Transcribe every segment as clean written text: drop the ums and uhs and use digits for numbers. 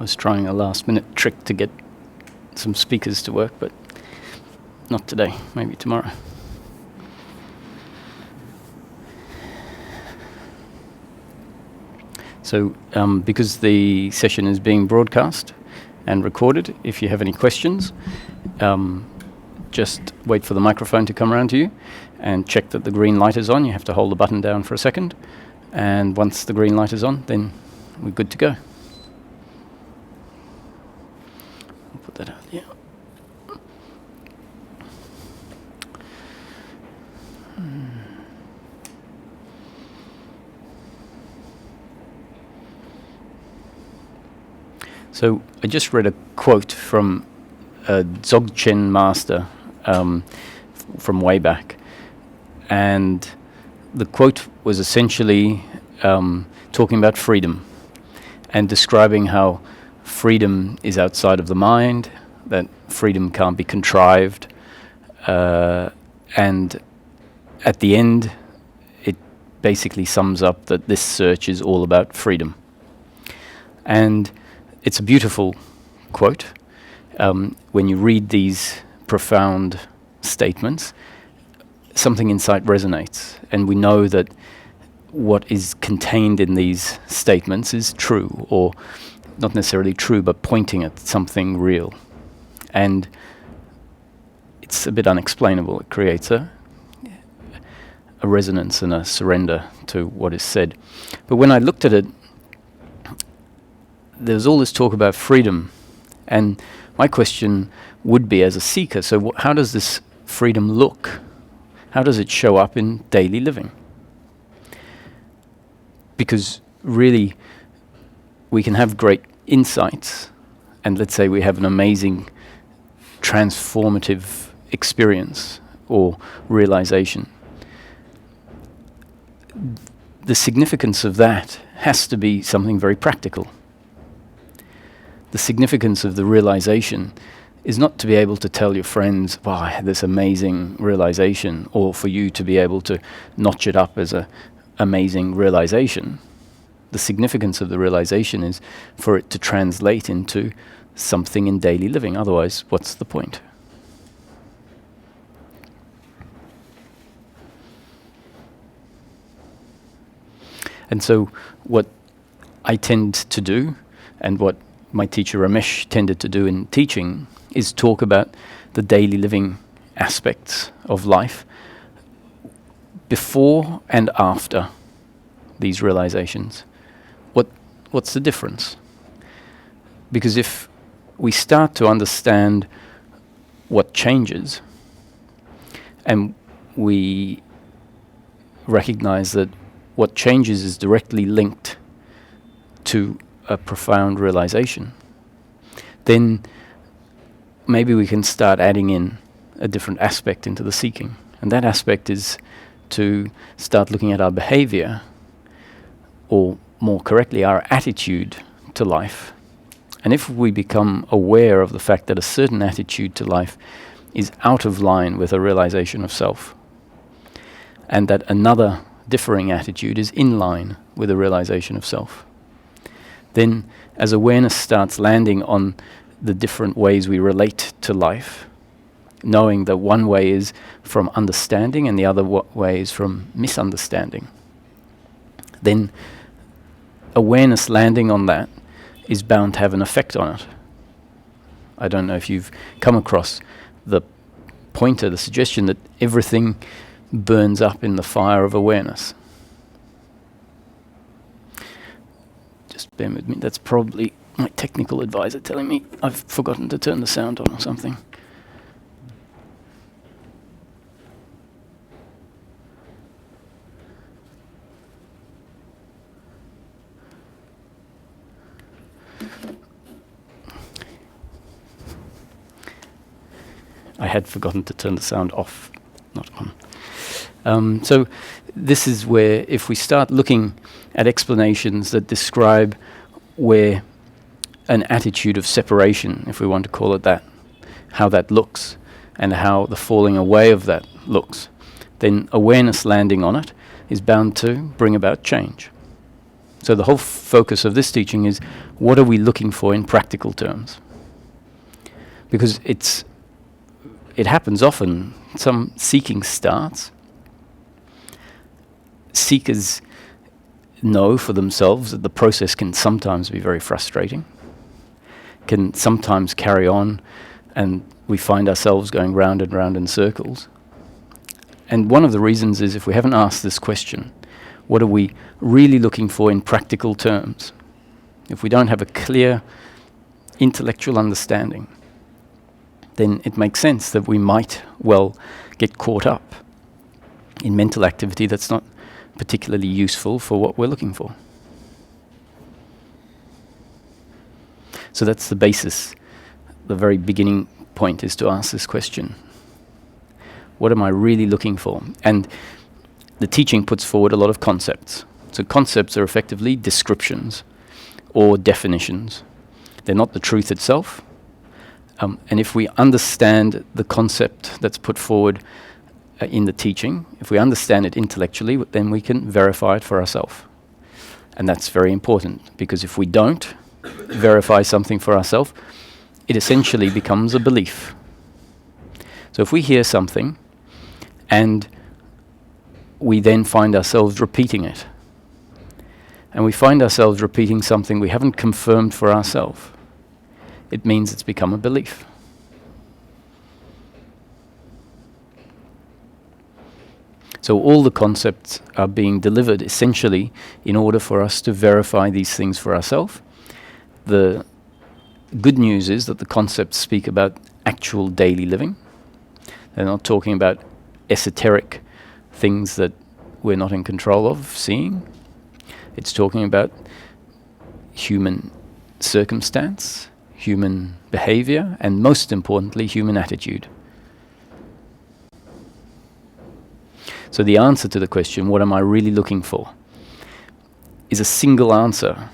was trying a last-minute trick to get some speakers to work, but not today, maybe tomorrow. So, because the session is being broadcast and recorded, if you have any questions, just wait for the microphone to come around to you and check that the green light is on. You have to hold the button down for a second, and once the green light is on, then we're good to go. I'll put that out here. So I just read a quote from a Dzogchen master from way back, and the quote was essentially talking about freedom and describing how freedom is outside of the mind, that freedom can't be contrived, and at the end it basically sums up that this search is all about freedom. And it's a beautiful quote. When you read these profound statements, something inside resonates, and we know that what is contained in these statements is true, or not necessarily true, but pointing at something real. And it's a bit unexplainable. It creates a resonance and a surrender to what is said. But when I looked at it, there's all this talk about freedom, and my question would be, as a seeker, so how does this freedom look? How does it show up in daily living? Because really, we can have great insights, and let's say we have an amazing transformative experience or realization. The significance of that has to be something very practical. The significance of the realization is not to be able to tell your friends, wow, I had this amazing realization, or for you to be able to notch it up as an amazing realization. The significance of the realization is for it to translate into something in daily living. Otherwise, what's the point? And so what I tend to do, and what my teacher Ramesh tended to do in teaching, is talk about the daily living aspects of life before and after these realizations. What's the difference? Because if we start to understand what changes, and we recognize that what changes is directly linked to a profound realization, then maybe we can start adding in a different aspect into the seeking. And that aspect is to start looking at our behavior, or more correctly, our attitude to life. And if we become aware of the fact that a certain attitude to life is out of line with a realization of self, and that another differing attitude is in line with a realization of self, then as awareness starts landing on the different ways we relate to life, knowing that one way is from understanding and the other way is from misunderstanding, then awareness landing on that is bound to have an effect on it. I don't know if you've come across the pointer, the suggestion that everything burns up in the fire of awareness. Just bear with me. That's probably my technical advisor telling me I've forgotten to turn the sound on or something. I had forgotten to turn the sound off, not on. So this is where, if we start looking at explanations that describe where an attitude of separation, if we want to call it that, how that looks, and how the falling away of that looks, then awareness landing on it is bound to bring about change. So the whole focus of this teaching is, what are we looking for in practical terms? Because it happens often. Some seeking starts. Seekers know for themselves that the process can sometimes be very frustrating, can sometimes carry on, and we find ourselves going round and round in circles. And one of the reasons is, if we haven't asked this question, what are we really looking for in practical terms? If we don't have a clear intellectual understanding, then it makes sense that we might well get caught up in mental activity that's not particularly useful for what we're looking for. So that's the basis. The very beginning point is to ask this question. What am I really looking for? And the teaching puts forward a lot of concepts. So concepts are effectively descriptions or definitions. They're not the truth itself. And if we understand the concept that's put forward in the teaching, if we understand it intellectually, then we can verify it for ourselves. And that's very important, because if we don't verify something for ourselves, it essentially becomes a belief. So if we hear something and we then find ourselves repeating it, and we find ourselves repeating something we haven't confirmed for ourselves, it means it's become a belief. So all the concepts are being delivered essentially in order for us to verify these things for ourselves. The good news is that the concepts speak about actual daily living. They're not talking about esoteric things that we're not in control of seeing. It's talking about human circumstance, human behavior, and most importantly, human attitude. So the answer to the question, what am I really looking for, is a single answer.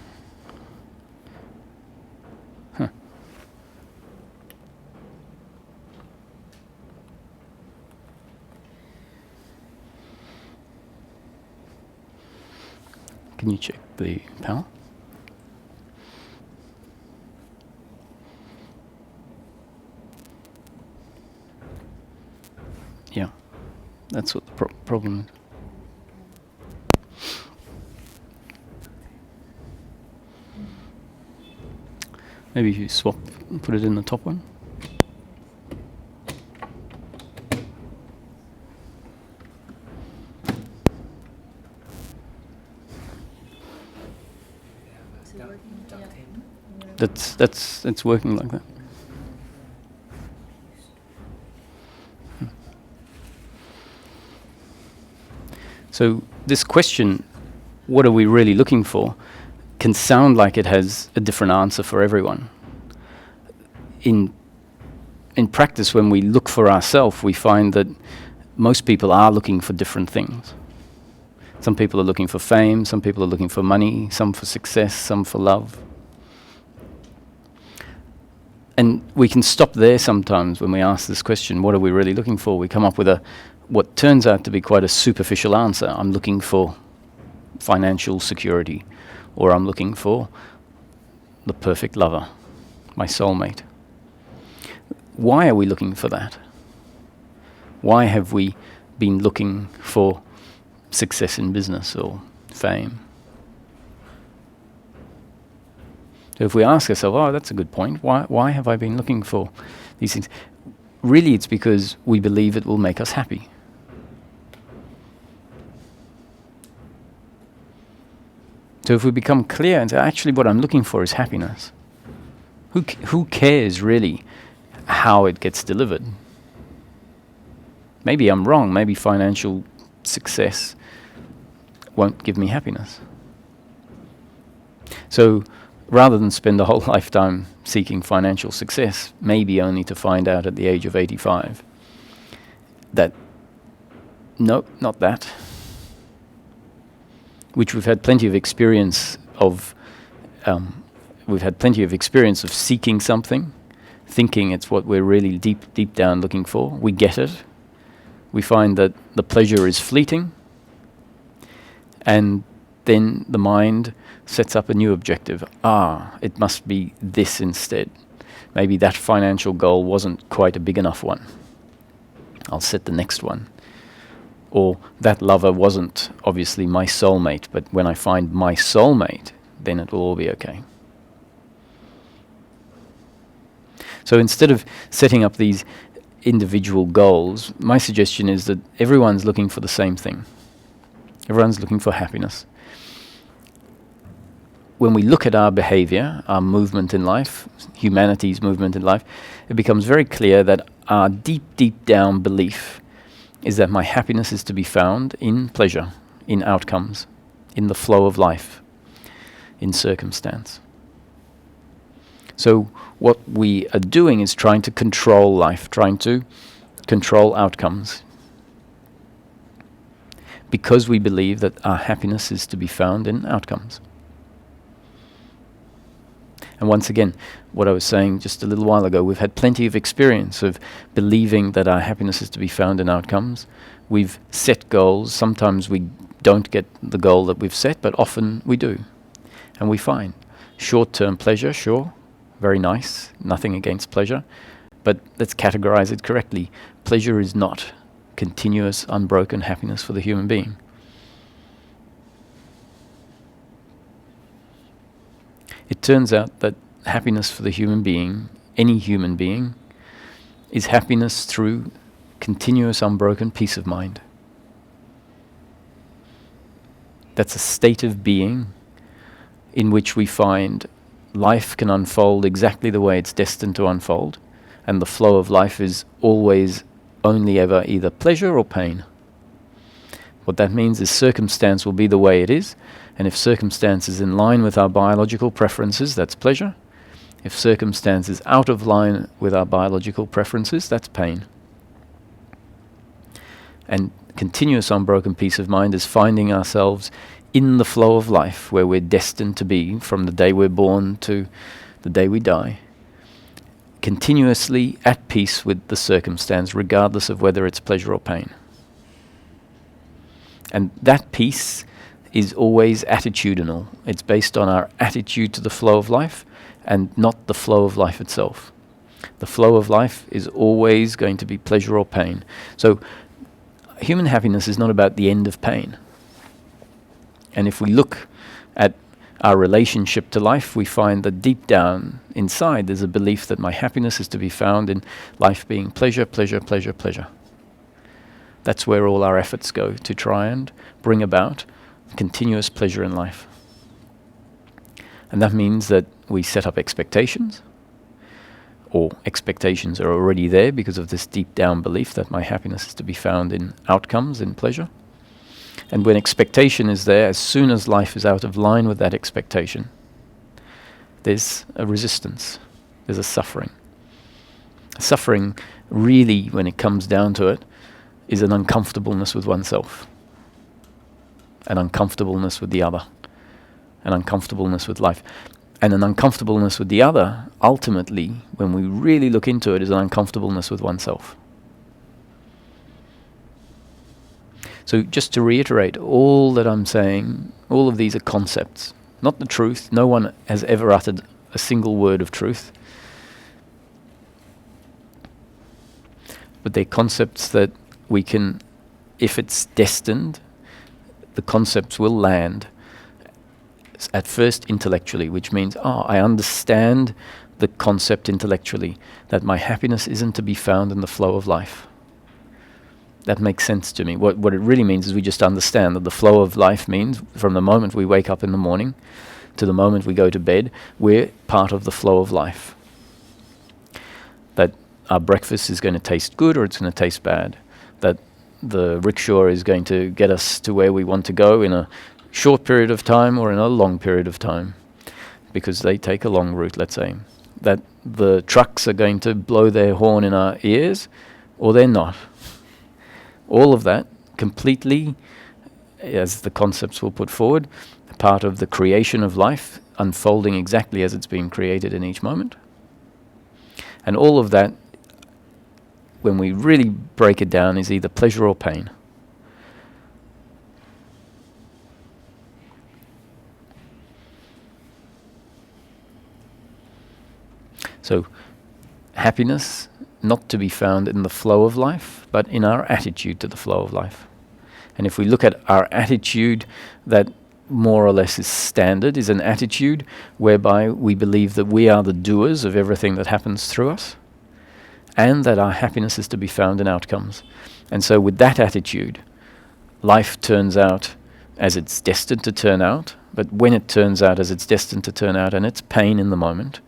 Can you check the power? Yeah, that's what the problem is. Maybe if you swap, put it in the top one. That's working like that. So this question, what are we really looking for, can sound like it has a different answer for everyone. In practice, when we look for ourselves, we find that most people are looking for different things. Some people are looking for fame, some people are looking for money, some for success, some for love. And we can stop there sometimes when we ask this question, what are we really looking for? We come up with what turns out to be quite a superficial answer. I'm looking for financial security, or I'm looking for the perfect lover, my soulmate. Why are we looking for that? Why have we been looking for success in business or fame? So if we ask ourselves, oh, that's a good point, why have I been looking for these things? Really, it's because we believe it will make us happy. So if we become clear and say, actually what I'm looking for is happiness, who cares really how it gets delivered? Maybe I'm wrong, maybe financial success won't give me happiness. So rather than spend a whole lifetime seeking financial success, maybe only to find out at the age of 85 that, no, not that, which we've had plenty of experience of, seeking something, thinking it's what we're really deep down looking for. We get it. We find that the pleasure is fleeting, and then the mind sets up a new objective. It must be this instead. Maybe that financial goal wasn't quite a big enough one. I'll set the next one. Or that lover wasn't obviously my soulmate, but when I find my soulmate, then it will all be okay. So instead of setting up these individual goals, my suggestion is that everyone's looking for the same thing. Everyone's looking for happiness. When we look at our behavior, our movement in life, humanity's movement in life, it becomes very clear that our deep, deep down belief is that my happiness is to be found in pleasure, in outcomes, in the flow of life, in circumstance. So what we are doing is trying to control life, trying to control outcomes, because we believe that our happiness is to be found in outcomes. And once again, what I was saying just a little while ago, we've had plenty of experience of believing that our happiness is to be found in outcomes. We've set goals. Sometimes we don't get the goal that we've set, but often we do. And we find short-term pleasure, sure, very nice, nothing against pleasure, but let's categorize it correctly. Pleasure is not continuous, unbroken happiness for the human being. It turns out that happiness for the human being, any human being, is happiness through continuous, unbroken peace of mind. That's a state of being in which we find life can unfold exactly the way it's destined to unfold, and the flow of life is always only ever either pleasure or pain. What that means is circumstance will be the way it is, and if circumstance is in line with our biological preferences, that's pleasure. If circumstance is out of line with our biological preferences, that's pain. And continuous unbroken peace of mind is finding ourselves in the flow of life where we're destined to be from the day we're born to the day we die, continuously at peace with the circumstance, regardless of whether it's pleasure or pain. And that peace is always attitudinal. It's based on our attitude to the flow of life and not the flow of life itself. The flow of life is always going to be pleasure or pain. So human happiness is not about the end of pain. And if we look at our relationship to life, we find that deep down inside there's a belief that my happiness is to be found in life being pleasure, pleasure, pleasure, pleasure. That's where all our efforts go, to try and bring about continuous pleasure in life. And that means that we set up expectations, or expectations are already there because of this deep down belief that my happiness is to be found in outcomes, in pleasure. And when expectation is there, as soon as life is out of line with that expectation, there's a resistance, there's a suffering. Suffering, really, when it comes down to it, is an uncomfortableness with oneself, an uncomfortableness with the other, an uncomfortableness with life. And an uncomfortableness with the other, ultimately, when we really look into it, is an uncomfortableness with oneself. So just to reiterate, all that I'm saying, all of these are concepts, not the truth. No one has ever uttered a single word of truth. But they're concepts that we can, if it's destined, the concepts will land at first intellectually, which means, I understand the concept intellectually, that my happiness isn't to be found in the flow of life. That makes sense to me. What it really means is we just understand that the flow of life means from the moment we wake up in the morning to the moment we go to bed, we're part of the flow of life. That our breakfast is going to taste good or it's going to taste bad. That the rickshaw is going to get us to where we want to go in a short period of time or in a long period of time, because they take a long route, let's say. That the trucks are going to blow their horn in our ears or they're not. All of that completely, as the concepts will put forward, part of the creation of life, unfolding exactly as it's been created in each moment. And all of that, when we really break it down, is either pleasure or pain. So happiness not to be found in the flow of life, but in our attitude to the flow of life. And if we look at our attitude, that more or less is standard, is an attitude whereby we believe that we are the doers of everything that happens through us, and that our happiness is to be found in outcomes. And so with that attitude, life turns out as it's destined to turn out, but when it turns out as it's destined to turn out, and it's pain in the moment,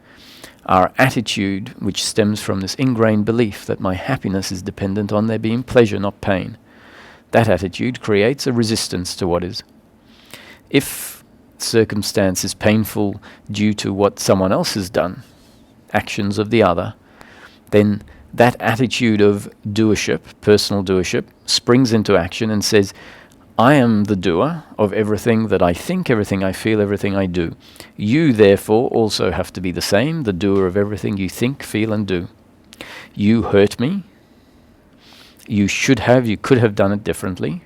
our attitude, which stems from this ingrained belief that my happiness is dependent on there being pleasure, not pain, that attitude creates a resistance to what is. If circumstance is painful due to what someone else has done, actions of the other, then that attitude of doership, personal doership, springs into action and says, I am the doer of everything that I think, everything I feel, everything I do. You, therefore, also have to be the same, the doer of everything you think, feel, and do. You hurt me. You could have done it differently.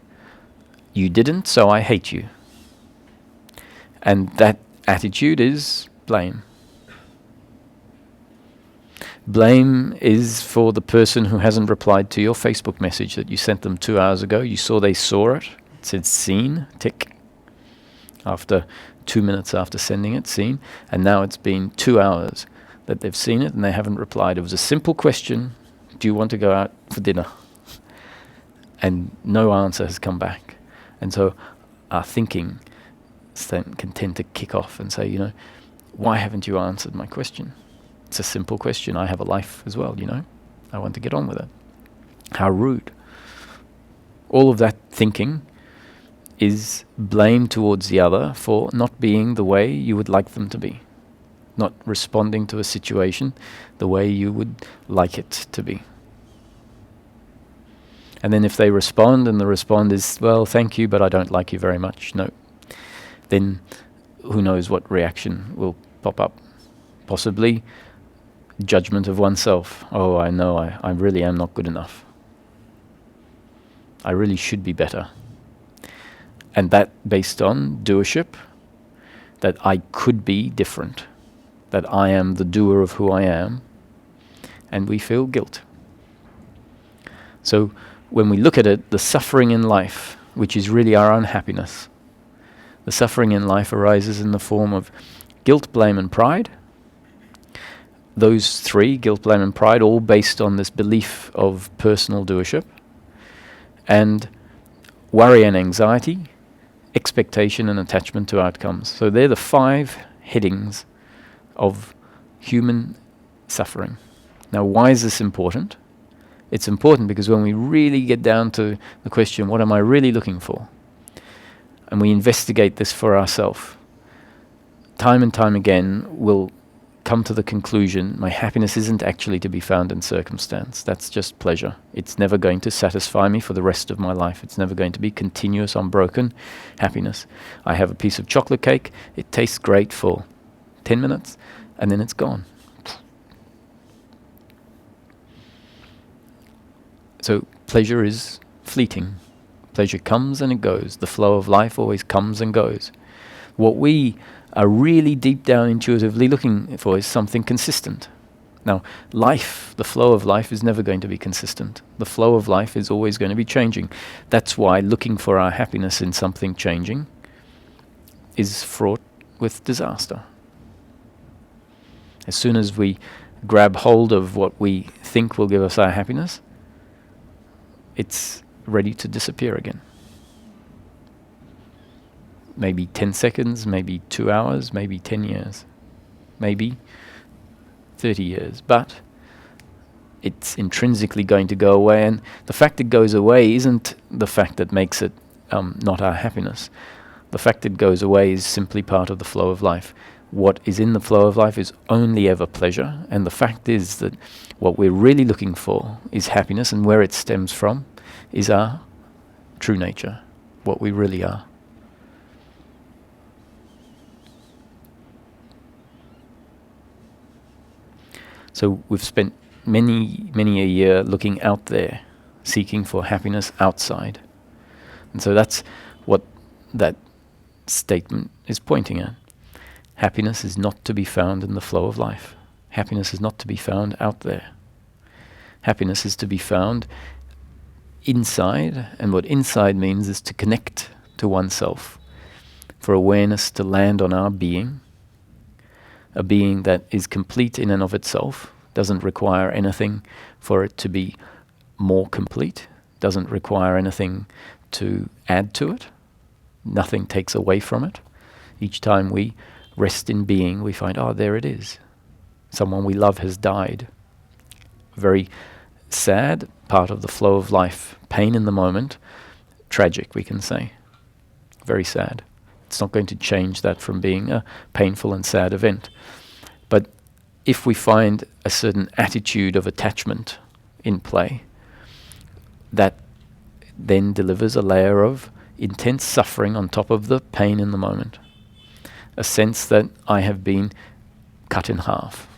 You didn't, so I hate you. And that attitude is blame. Blame is for the person who hasn't replied to your Facebook message that you sent them 2 hours ago. You saw they saw it. It said seen, tick. After 2 minutes after sending it, seen. And now it's been 2 hours that they've seen it and they haven't replied. It was a simple question. Do you want to go out for dinner? And no answer has come back. And so our thinking can tend to kick off and say, why haven't you answered my question? It's a simple question. I have a life as well, I want to get on with it. How rude. All of that thinking is blame towards the other for not being the way you would like them to be, not responding to a situation the way you would like it to be. And then if they respond and the response is, well, thank you, but I don't like you very much, no, then who knows what reaction will pop up. Possibly judgment of oneself. Oh, I know I really am not good enough. I really should be better. And that based on doership, that I could be different, that I am the doer of who I am, and we feel guilt. So when we look at it, the suffering in life, which is really our unhappiness, the suffering in life arises in the form of guilt, blame, and pride. Those three, guilt, blame, and pride, all based on this belief of personal doership, and worry and anxiety, expectation and attachment to outcomes. So they're the 5 headings of human suffering. Now, why is this important? It's important because when we really get down to the question, what am I really looking for? And we investigate this for ourselves, time and time again, we'll come to the conclusion, my happiness isn't actually to be found in circumstance. That's just pleasure. It's never going to satisfy me for the rest of my life. It's never going to be continuous, unbroken happiness. I have a piece of chocolate cake. It tastes great for 10 minutes, and then it's gone. So pleasure is fleeting. Pleasure comes and it goes. The flow of life always comes and goes. What we are really deep down intuitively looking for is something consistent. Now, life, the flow of life is never going to be consistent. The flow of life is always going to be changing. That's why looking for our happiness in something changing is fraught with disaster. As soon as we grab hold of what we think will give us our happiness, it's ready to disappear again. Maybe 10 seconds, maybe 2 hours, maybe 10 years, maybe 30 years. But it's intrinsically going to go away. And the fact it goes away isn't the fact that makes it not our happiness. The fact it goes away is simply part of the flow of life. What is in the flow of life is only ever pleasure. And the fact is that what we're really looking for is happiness, and where it stems from is our true nature, what we really are. So we've spent many a year looking out there, seeking for happiness outside. And so that's what that statement is pointing at. Happiness is not to be found in the flow of life. Happiness is not to be found out there. Happiness is to be found inside, and what inside means is to connect to oneself, for awareness to land on our being, a being that is complete in and of itself, doesn't require anything for it to be more complete, doesn't require anything to add to it, nothing takes away from it. Each time we rest in being, we find, oh, there it is. Someone we love has died. Very sad, part of the flow of life. Pain in the moment, tragic, we can say. Very sad. It's not going to change that from being a painful and sad event. But if we find a certain attitude of attachment in play, that then delivers a layer of intense suffering on top of the pain in the moment. A sense that I have been cut in half.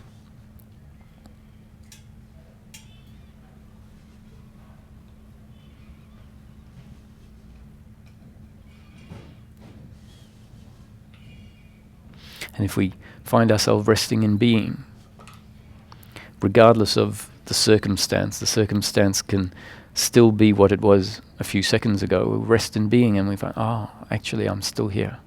And if we find ourselves resting in being, regardless of the circumstance can still be what it was a few seconds ago. We rest in being and we find, oh, actually I'm still here.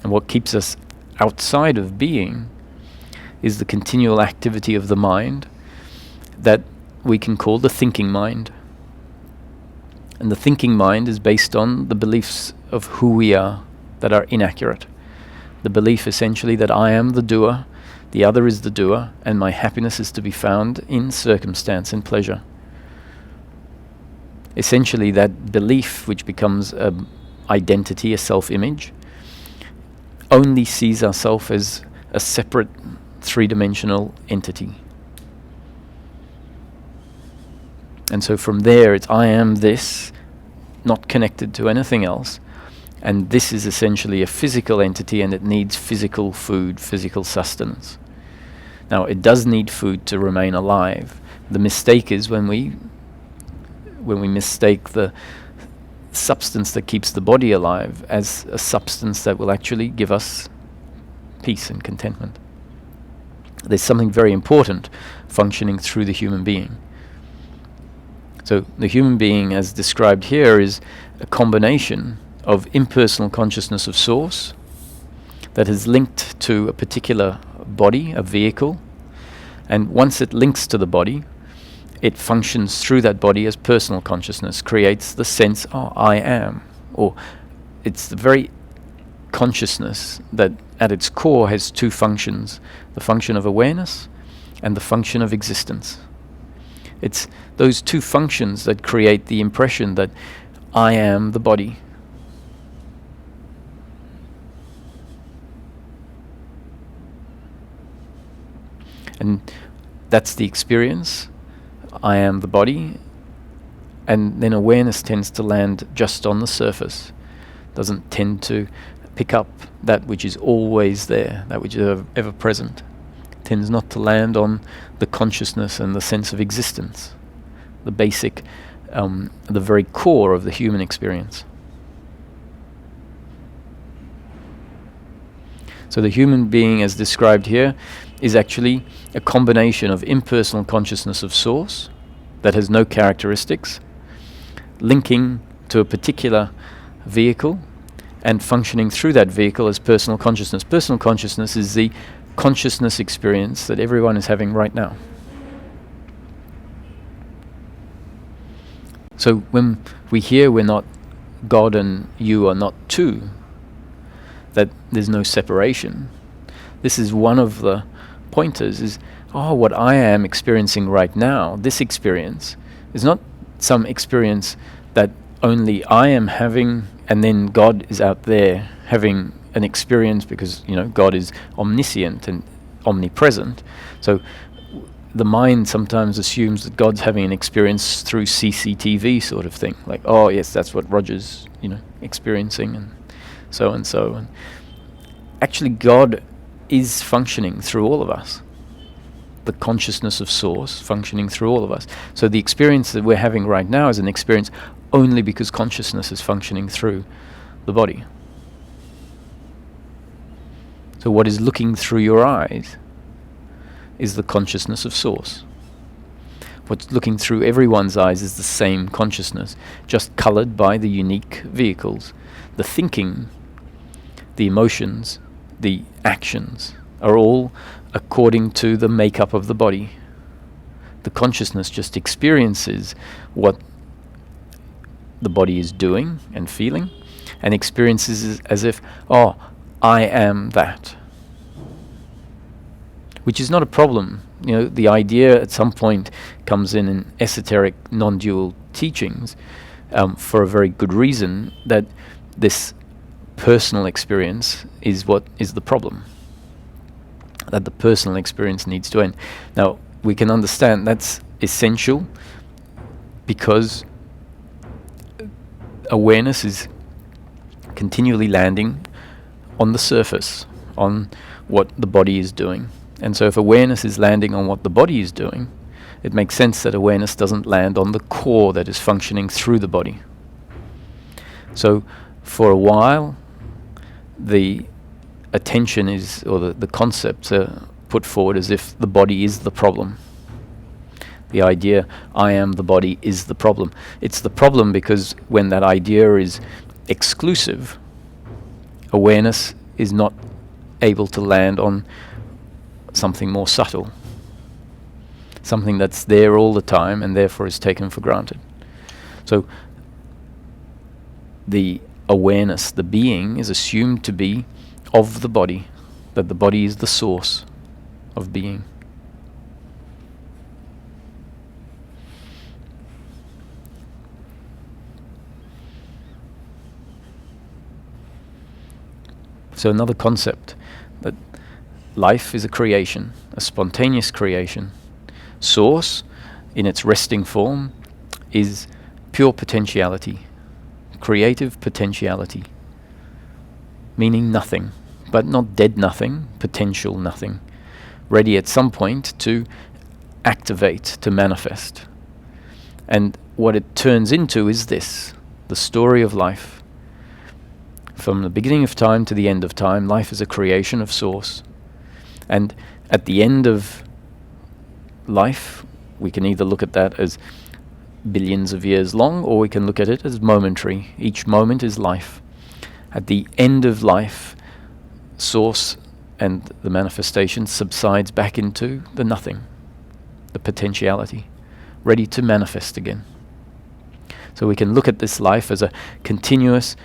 And what keeps us outside of being is the continual activity of the mind that we can call the thinking mind. And the thinking mind is based on the beliefs of who we are that are inaccurate. The belief essentially that I am the doer, the other is the doer, and my happiness is to be found in circumstance and pleasure. Essentially that belief, which becomes an identity, a self-image, only sees ourselves as a separate three-dimensional entity. And so from there, it's I am this, not connected to anything else. And this is essentially a physical entity and it needs physical food, physical sustenance. Now, it does need food to remain alive. The mistake is when we mistake the substance that keeps the body alive as a substance that will actually give us peace and contentment. There's something very important functioning through the human being. So the human being, as described here, is a combination of impersonal consciousness of source that is linked to a particular body, a vehicle, and once it links to the body, it functions through that body as personal consciousness, creates the sense, oh, I am. Or it's the very consciousness that at its core has two functions, the function of awareness and the function of existence. It's those two functions that create the impression that I am the body. And that's the experience. I am the body. And then awareness tends to land just on the surface. Doesn't tend to pick up that which is always there, that which is ever present. Tends not to land on the consciousness and the sense of existence, the basic, the very core of the human experience. So the human being, as described here, is actually a combination of impersonal consciousness of source that has no characteristics, linking to a particular vehicle and functioning through that vehicle as personal consciousness. Personal consciousness is the consciousness experience that everyone is having right now. So when we hear we're not God and you are not two, that there's no separation, this is one of the pointers, is, oh, what I am experiencing right now, this experience, is not some experience that only I am having and then God is out there having an experience, because God is omniscient and omnipresent. So the mind sometimes assumes that God's having an experience through CCTV sort of thing, like, oh yes, that's what Roger's experiencing, and so and so. And actually God is functioning through all of us. the consciousness of Source functioning through all of us. So the experience that we're having right now is an experience only because consciousness is functioning through the body. So what is looking through your eyes is the consciousness of Source. What's looking through everyone's eyes is the same consciousness, just colored by the unique vehicles. The thinking, the emotions, the actions are all according to the makeup of the body. The consciousness just experiences what the body is doing and feeling, and experiences it as if, oh, I am that. Which is not a problem. You know, the idea at some point comes in esoteric non-dual teachings for a very good reason, that this personal experience is what is the problem. That the personal experience needs to end. Now, we can understand that's essential because awareness is continually landing on the surface, on what the body is doing. And so if awareness is landing on what the body is doing, it makes sense that awareness doesn't land on the core that is functioning through the body. So for a while, the attention is, or the concepts are put forward as if the body is the problem. The idea, I am the body, is the problem. It's the problem because when that idea is exclusive, awareness is not able to land on something more subtle, something that's there all the time and therefore is taken for granted. So the awareness, the being, is assumed to be of the body, that the body is the source of being. So another concept, that life is a creation, a spontaneous creation. Source, in its resting form, is pure potentiality, creative potentiality, meaning nothing, but not dead nothing, potential nothing, ready at some point to activate, to manifest. And what it turns into is this, the story of life. From the beginning of time to the end of time, life is a creation of Source. And at the end of life, we can either look at that as billions of years long, or we can look at it as momentary. Each moment is life. At the end of life, Source and the manifestation subsides back into the nothing, the potentiality, ready to manifest again. So we can look at this life as a continuous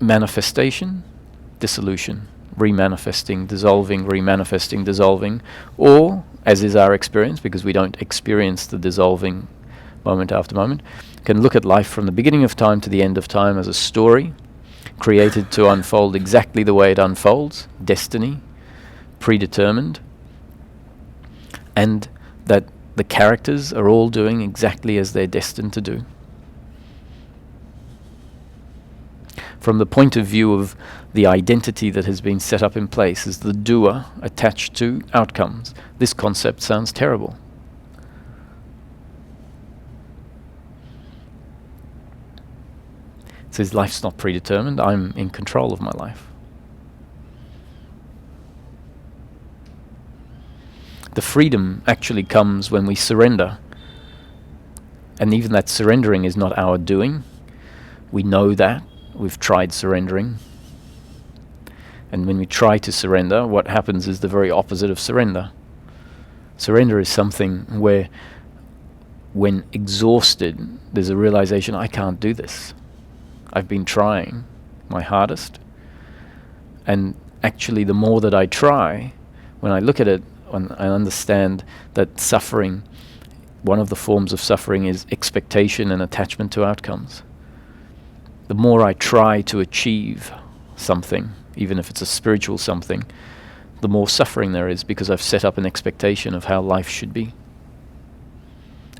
manifestation, dissolution, remanifesting, dissolving, remanifesting, dissolving, or, as is our experience, because we don't experience the dissolving moment after moment, can look at life from the beginning of time to the end of time as a story created to unfold exactly the way it unfolds, destiny, predetermined, and that the characters are all doing exactly as they're destined to do. From the point of view of the identity that has been set up in place as the doer attached to outcomes, this concept sounds terrible. It says life's not predetermined, I'm in control of my life. The freedom actually comes when we surrender. And even that surrendering is not our doing. We know that. We've tried surrendering. And when we try to surrender, what happens is the very opposite of surrender. Surrender is something where, when exhausted, there's a realization, I can't do this. I've been trying my hardest. And actually, the more that I try, when I look at it, when I understand that suffering, one of the forms of suffering is expectation and attachment to outcomes. The more I try to achieve something, even if it's a spiritual something, the more suffering there is because I've set up an expectation of how life should be.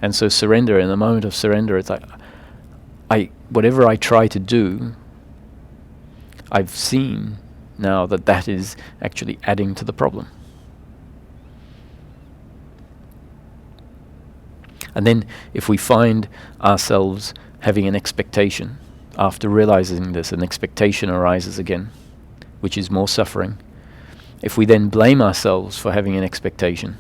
And so surrender, in the moment of surrender, it's like, whatever I try to do, I've seen now that is actually adding to the problem. And then if we find ourselves having an expectation, after realizing this, an expectation arises again, which is more suffering. If we then blame ourselves for having an expectation,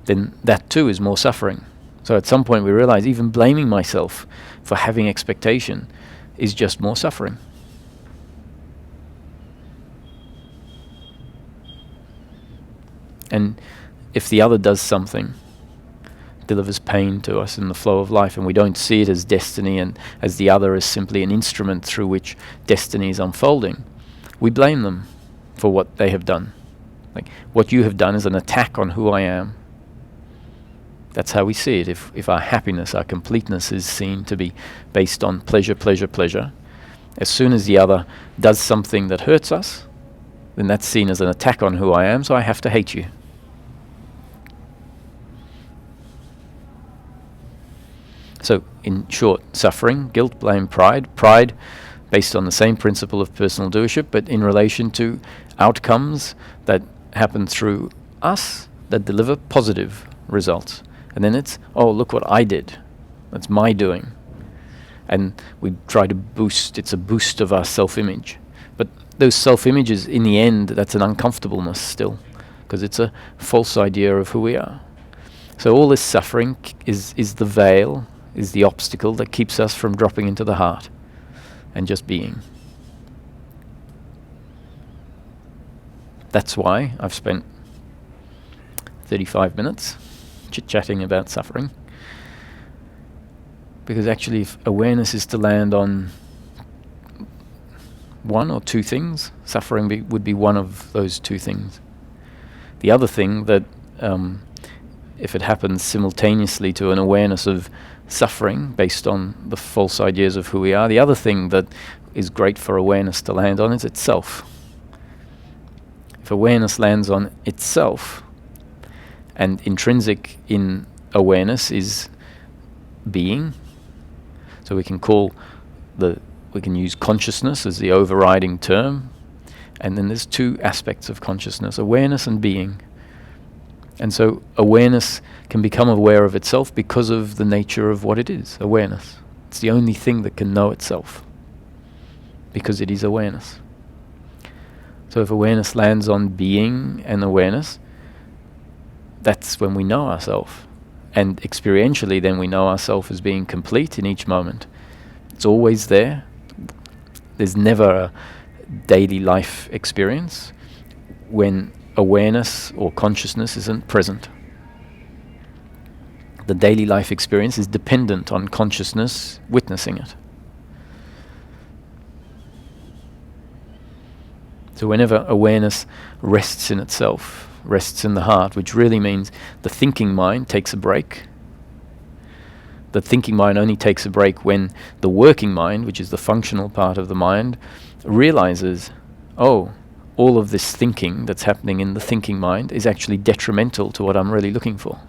then that too is more suffering. So at some point we realize even blaming myself for having expectation is just more suffering. And if the other does something, delivers pain to us in the flow of life, and we don't see it as destiny and as the other as simply an instrument through which destiny is unfolding, we blame them for what they have done. Like, what you have done is an attack on who I am. That's how we see it. If our happiness, our completeness is seen to be based on pleasure, pleasure, pleasure, as soon as the other does something that hurts us, then that's seen as an attack on who I am, so I have to hate you. So, in short, suffering, guilt, blame, pride. Pride based on the same principle of personal doership, but in relation to outcomes that happen through us that deliver positive results. And then it's, oh, look what I did. That's my doing. And we try to boost, it's a boost of our self-image. But those self-images, in the end, that's an uncomfortableness still, because it's a false idea of who we are. So all this suffering is the veil, is the obstacle that keeps us from dropping into the heart and just being. That's why I've spent 35 minutes chit-chatting about suffering. Because actually, if awareness is to land on one or two things, suffering would be one of those two things. The other thing that, if it happens simultaneously to an awareness of suffering based on the false ideas of who we are, the other thing that is great for awareness to land on is itself. If awareness lands on itself, and intrinsic in awareness is being, so we can use consciousness as the overriding term, and then there's two aspects of consciousness, awareness and being. And so awareness can become aware of itself because of the nature of what it is, awareness. It's the only thing that can know itself, because it is awareness. So if awareness lands on being and awareness, that's when we know ourselves. And experientially, then we know ourselves as being complete in each moment. It's always there. There's never a daily life experience when awareness or consciousness isn't present. The daily life experience is dependent on consciousness witnessing it. So whenever awareness rests in itself, rests in the heart, which really means the thinking mind takes a break. The thinking mind only takes a break when the working mind, which is the functional part of the mind, realizes, oh, all of this thinking that's happening in the thinking mind is actually detrimental to what I'm really looking for.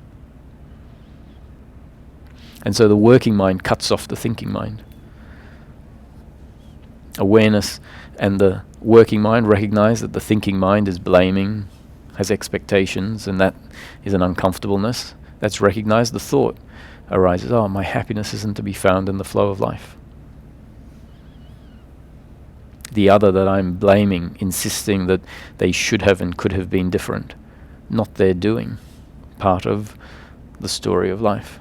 And so the working mind cuts off the thinking mind. Awareness and the working mind recognize that the thinking mind is blaming, has expectations, and that is an uncomfortableness. That's recognized. The thought arises, oh, my happiness isn't to be found in the flow of life. The other that I'm blaming, insisting that they should have and could have been different, not their doing, part of the story of life.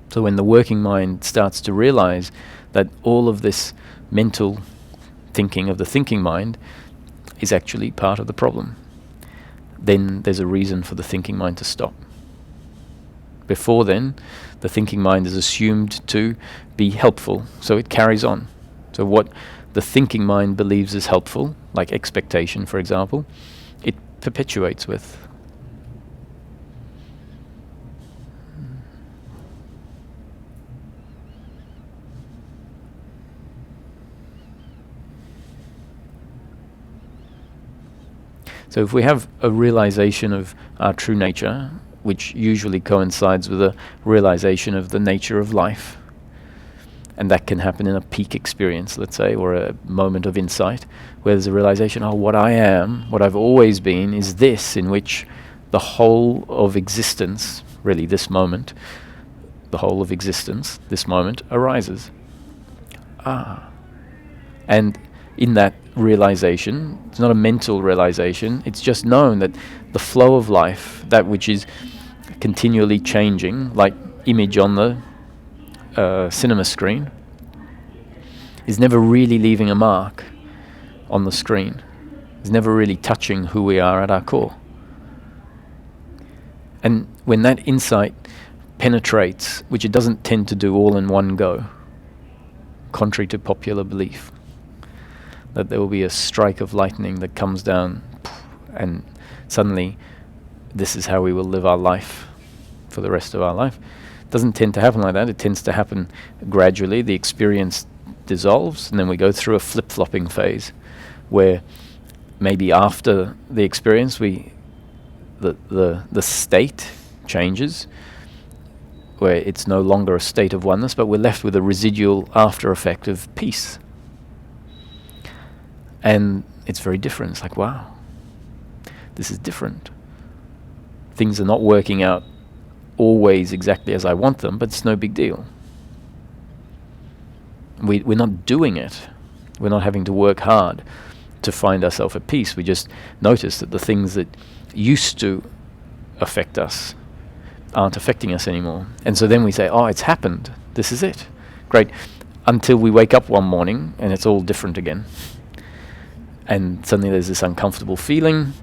So when the working mind starts to realize that all of this mental thinking of the thinking mind is actually part of the problem, then there's a reason for the thinking mind to stop. Before then, the thinking mind is assumed to be helpful, so it carries on. So what the thinking mind believes is helpful, like expectation, for example, it perpetuates with. So if we have a realization of our true nature, which usually coincides with a realization of the nature of life, And that can happen in a peak experience, let's say, or a moment of insight, where there's a realization, oh, what I am, what I've always been, is this, in which the whole of existence, really this moment, the whole of existence, this moment, arises. And in that realization, it's not a mental realization, it's just known that the flow of life, that which is continually changing, like image on the cinema screen, is never really leaving a mark on the screen. It's never really touching who we are at our core. And when that insight penetrates, which it doesn't tend to do all in one go, contrary to popular belief, that there will be a strike of lightning that comes down and suddenly this is how we will live our life for the rest of our life. It doesn't tend to happen like that. It tends to happen gradually. The experience dissolves, and then we go through a flip-flopping phase where maybe after the experience the state changes, where it's no longer a state of oneness, but we're left with a residual after effect of peace. And it's very different. It's like, wow, this is different. Things are not working out always exactly as I want them, but it's no big deal. We're not doing it. We're not having to work hard to find ourselves at peace. We just notice that the things that used to affect us aren't affecting us anymore. And so then we say, oh, it's happened. This is it. Great. Until we wake up one morning and it's all different again. And suddenly there's this uncomfortable feeling,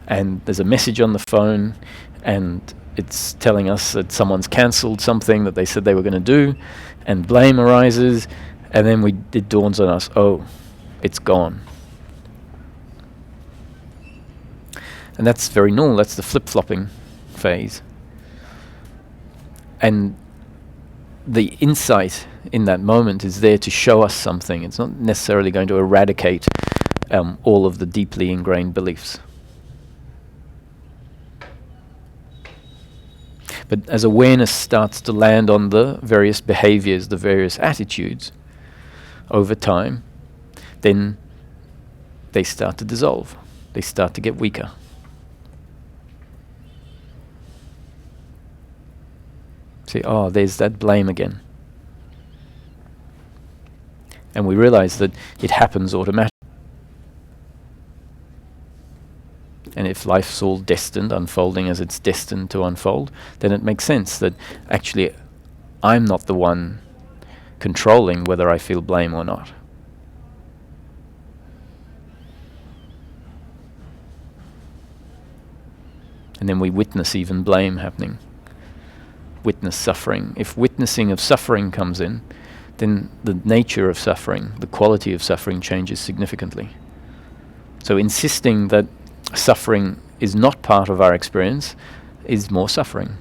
and there's a message on the phone, and it's telling us that someone's cancelled something that they said they were going to do, and blame arises, and then it dawns on us, oh, it's gone. And that's very normal. That's the flip-flopping phase. And the insight in that moment is there to show us something. It's not necessarily going to eradicate all of the deeply ingrained beliefs. But as awareness starts to land on the various behaviors, the various attitudes, over time, then they start to dissolve. They start to get weaker. See, oh, there's that blame again. And we realize that it happens automatically. And if life's all destined, unfolding as it's destined to unfold, then it makes sense that actually I'm not the one controlling whether I feel blame or not. And then we witness even blame happening. Witness suffering. If witnessing of suffering comes in, then the nature of suffering, the quality of suffering changes significantly. So insisting that suffering is not part of our experience is more suffering.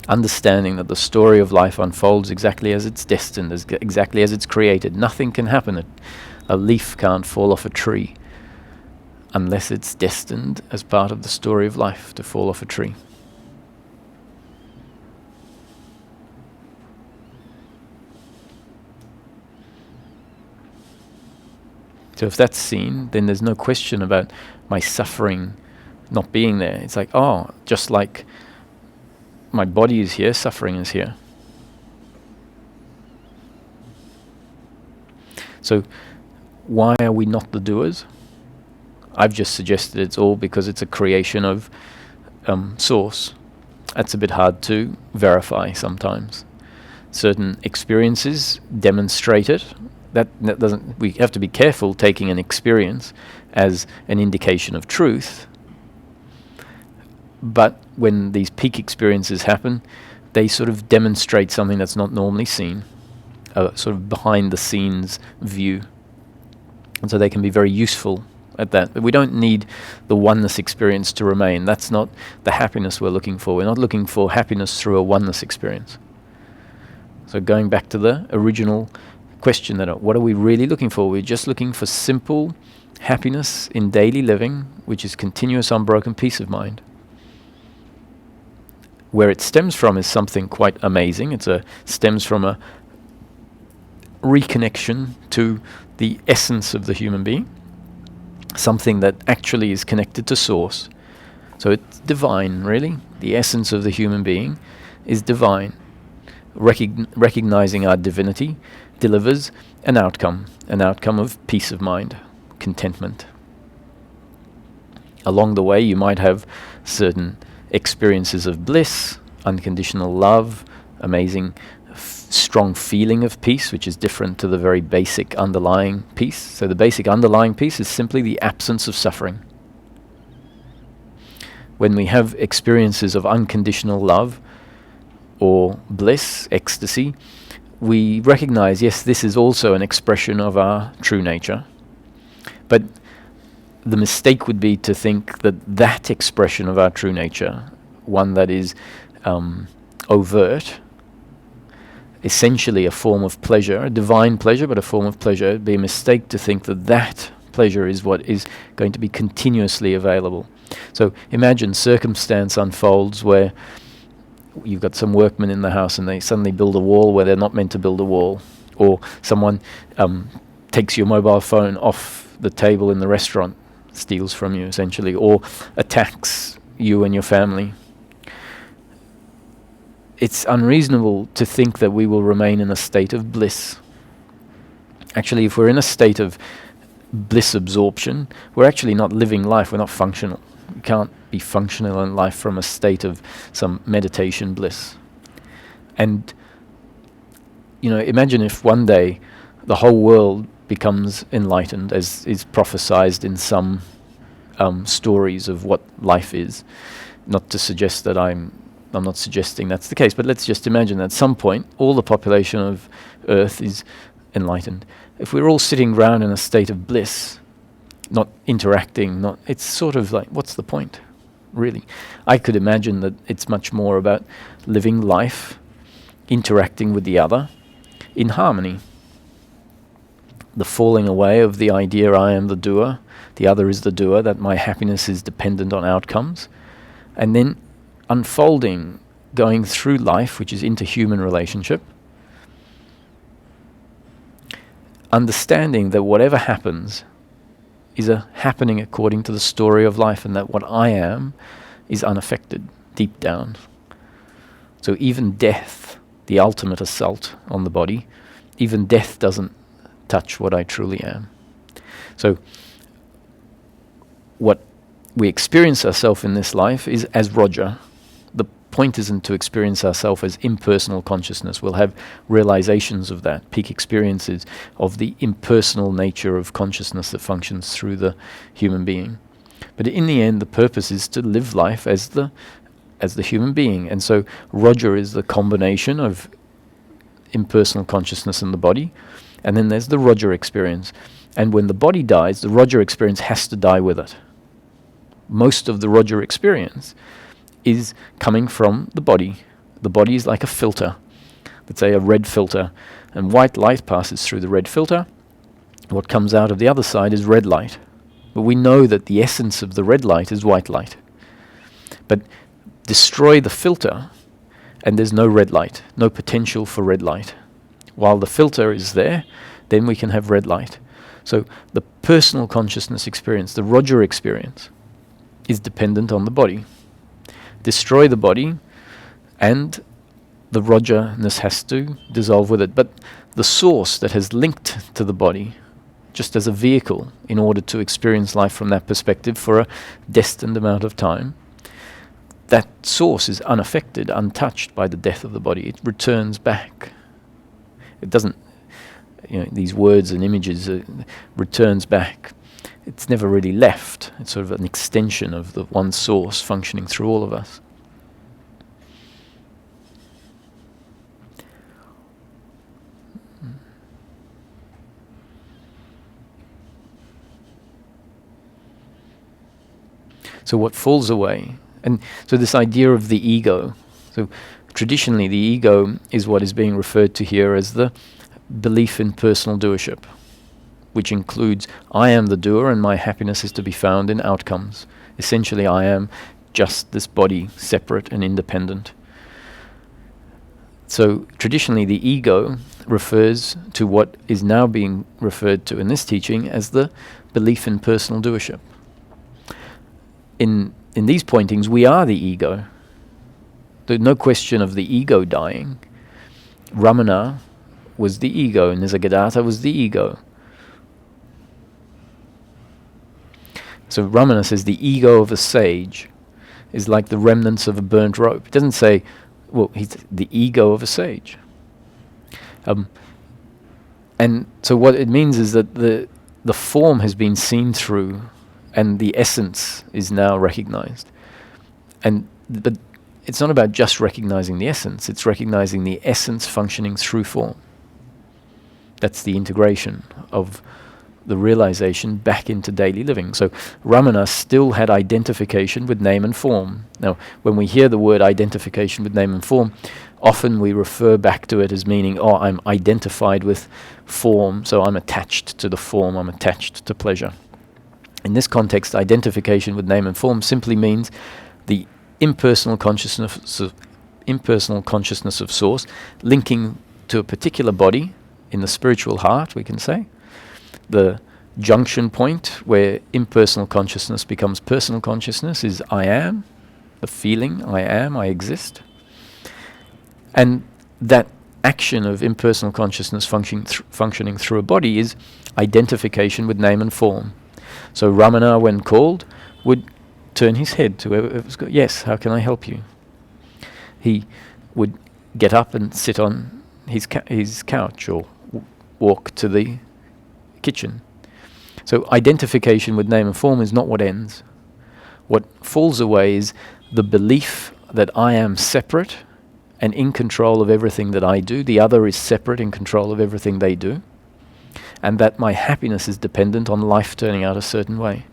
Understanding that the story of life unfolds exactly as it's destined, exactly as it's created. Nothing can happen. A leaf can't fall off a tree unless it's destined as part of the story of life to fall off a tree. So if that's seen, then there's no question about my suffering not being there. It's like, oh, just like my body is here, suffering is here. So why are we not the doers? I've just suggested it's all because it's a creation of source. That's a bit hard to verify sometimes. Certain experiences demonstrate it. That doesn't. We have to be careful taking an experience as an indication of truth. But when these peak experiences happen, they sort of demonstrate something that's not normally seen, a sort of behind-the-scenes view. And so they can be very useful at that. But we don't need the oneness experience to remain. That's not the happiness we're looking for. We're not looking for happiness through a oneness experience. So going back to the original question, that what are we really looking for? We're just looking for simple happiness in daily living, which is continuous unbroken peace of mind. where it stems from is something quite amazing. It stems from a reconnection to the essence of the human being, something that actually is connected to source. So it's divine, really. The essence of the human being is divine. Recognizing our divinity delivers an outcome of peace of mind, contentment. Along the way, you might have certain experiences of bliss, unconditional love, amazing, strong feeling of peace, which is different to the very basic underlying peace. So the basic underlying peace is simply the absence of suffering. When we have experiences of unconditional love or bliss, ecstasy, we recognize, yes, this is also an expression of our true nature. But the mistake would be to think that that expression of our true nature, one that is overt, essentially a form of pleasure, a divine pleasure, but a form of pleasure, it'd be a mistake to think that that pleasure is what is going to be continuously available. So imagine circumstance unfolds where you've got some workmen in the house and they suddenly build a wall where they're not meant to build a wall, or someone takes your mobile phone off the table in the restaurant, steals from you essentially, or attacks you and your family. It's unreasonable to think that we will remain in a state of bliss. Actually, if we're in a state of bliss absorption, we're actually not living life, we're not functional. We can't be functional in life from a state of some meditation bliss. And, imagine if one day the whole world becomes enlightened, as is prophesied in some stories of what life is. Not to suggest that I'm not suggesting that's the case, but let's just imagine that at some point all the population of Earth is enlightened. If we're all sitting around in a state of bliss, not interacting, it's sort of like, what's the point, really? I could imagine that it's much more about living life, interacting with the other in harmony. The falling away of the idea I am the doer, the other is the doer, that my happiness is dependent on outcomes, and then unfolding, going through life, which is interhuman relationship, understanding that whatever happens is a happening according to the story of life, and that what I am is unaffected deep down. So even death, the ultimate assault on the body, even death doesn't touch what I truly am. So what we experience ourselves in this life is as Roger. The point isn't to experience ourselves as impersonal consciousness. We'll have realizations of that, peak experiences of the impersonal nature of consciousness that functions through the human being. But in the end, the purpose is to live life as the human being. And so Roger is the combination of impersonal consciousness and the body. And then there's the Roger experience. And when the body dies, the Roger experience has to die with it. Most of the Roger experience is coming from the body. The body is like a filter, let's say a red filter, and white light passes through the red filter. What comes out of the other side is red light. But we know that the essence of the red light is white light. But destroy the filter, and there's no red light, no potential for red light. While the filter is there, then we can have red light. So the personal consciousness experience, the Roger experience, is dependent on the body. Destroy the body, and the Rogerness has to dissolve with it. But the source that has linked to the body, just as a vehicle in order to experience life from that perspective for a destined amount of time, that source is unaffected, untouched by the death of the body. It returns back. It doesn't, these words and images, returns back. It's never really left. It's sort of an extension of the one source functioning through all of us. So what falls away? And so this idea of the ego. So traditionally the ego is what is being referred to here as the belief in personal doership, which includes I am the doer and my happiness is to be found in outcomes. Essentially I am just this body, separate and independent. So traditionally the ego refers to what is now being referred to in this teaching as the belief in personal doership. In these pointings, we are the ego. There's no question of the ego dying. Ramana was the ego, Nisargadatta was the ego. So Ramana says the ego of a sage is like the remnants of a burnt rope. It doesn't say, well, he's the ego of a sage. And so what it means is that the form has been seen through and the essence is now recognized. But it's not about just recognizing the essence, it's recognizing the essence functioning through form. That's the integration of the realization back into daily living. So Ramana still had identification with name and form. Now, when we hear the word identification with name and form, often we refer back to it as meaning, oh, I'm identified with form, so I'm attached to the form, I'm attached to pleasure. In this context, identification with name and form simply means the impersonal consciousness of source linking to a particular body in the spiritual heart, we can say. The junction point where impersonal consciousness becomes personal consciousness is I am, the feeling I am, I exist. And that action of impersonal consciousness functioning through a body is identification with name and form. So Ramana, when called, would turn his head to whoever's got, yes, how can I help you? He would get up and sit on his couch or walk to the kitchen. So identification with name and form is not what ends. What falls away is the belief that I am separate and in control of everything that I do. The other is separate, in control of everything they do. And that my happiness is dependent on life turning out a certain way.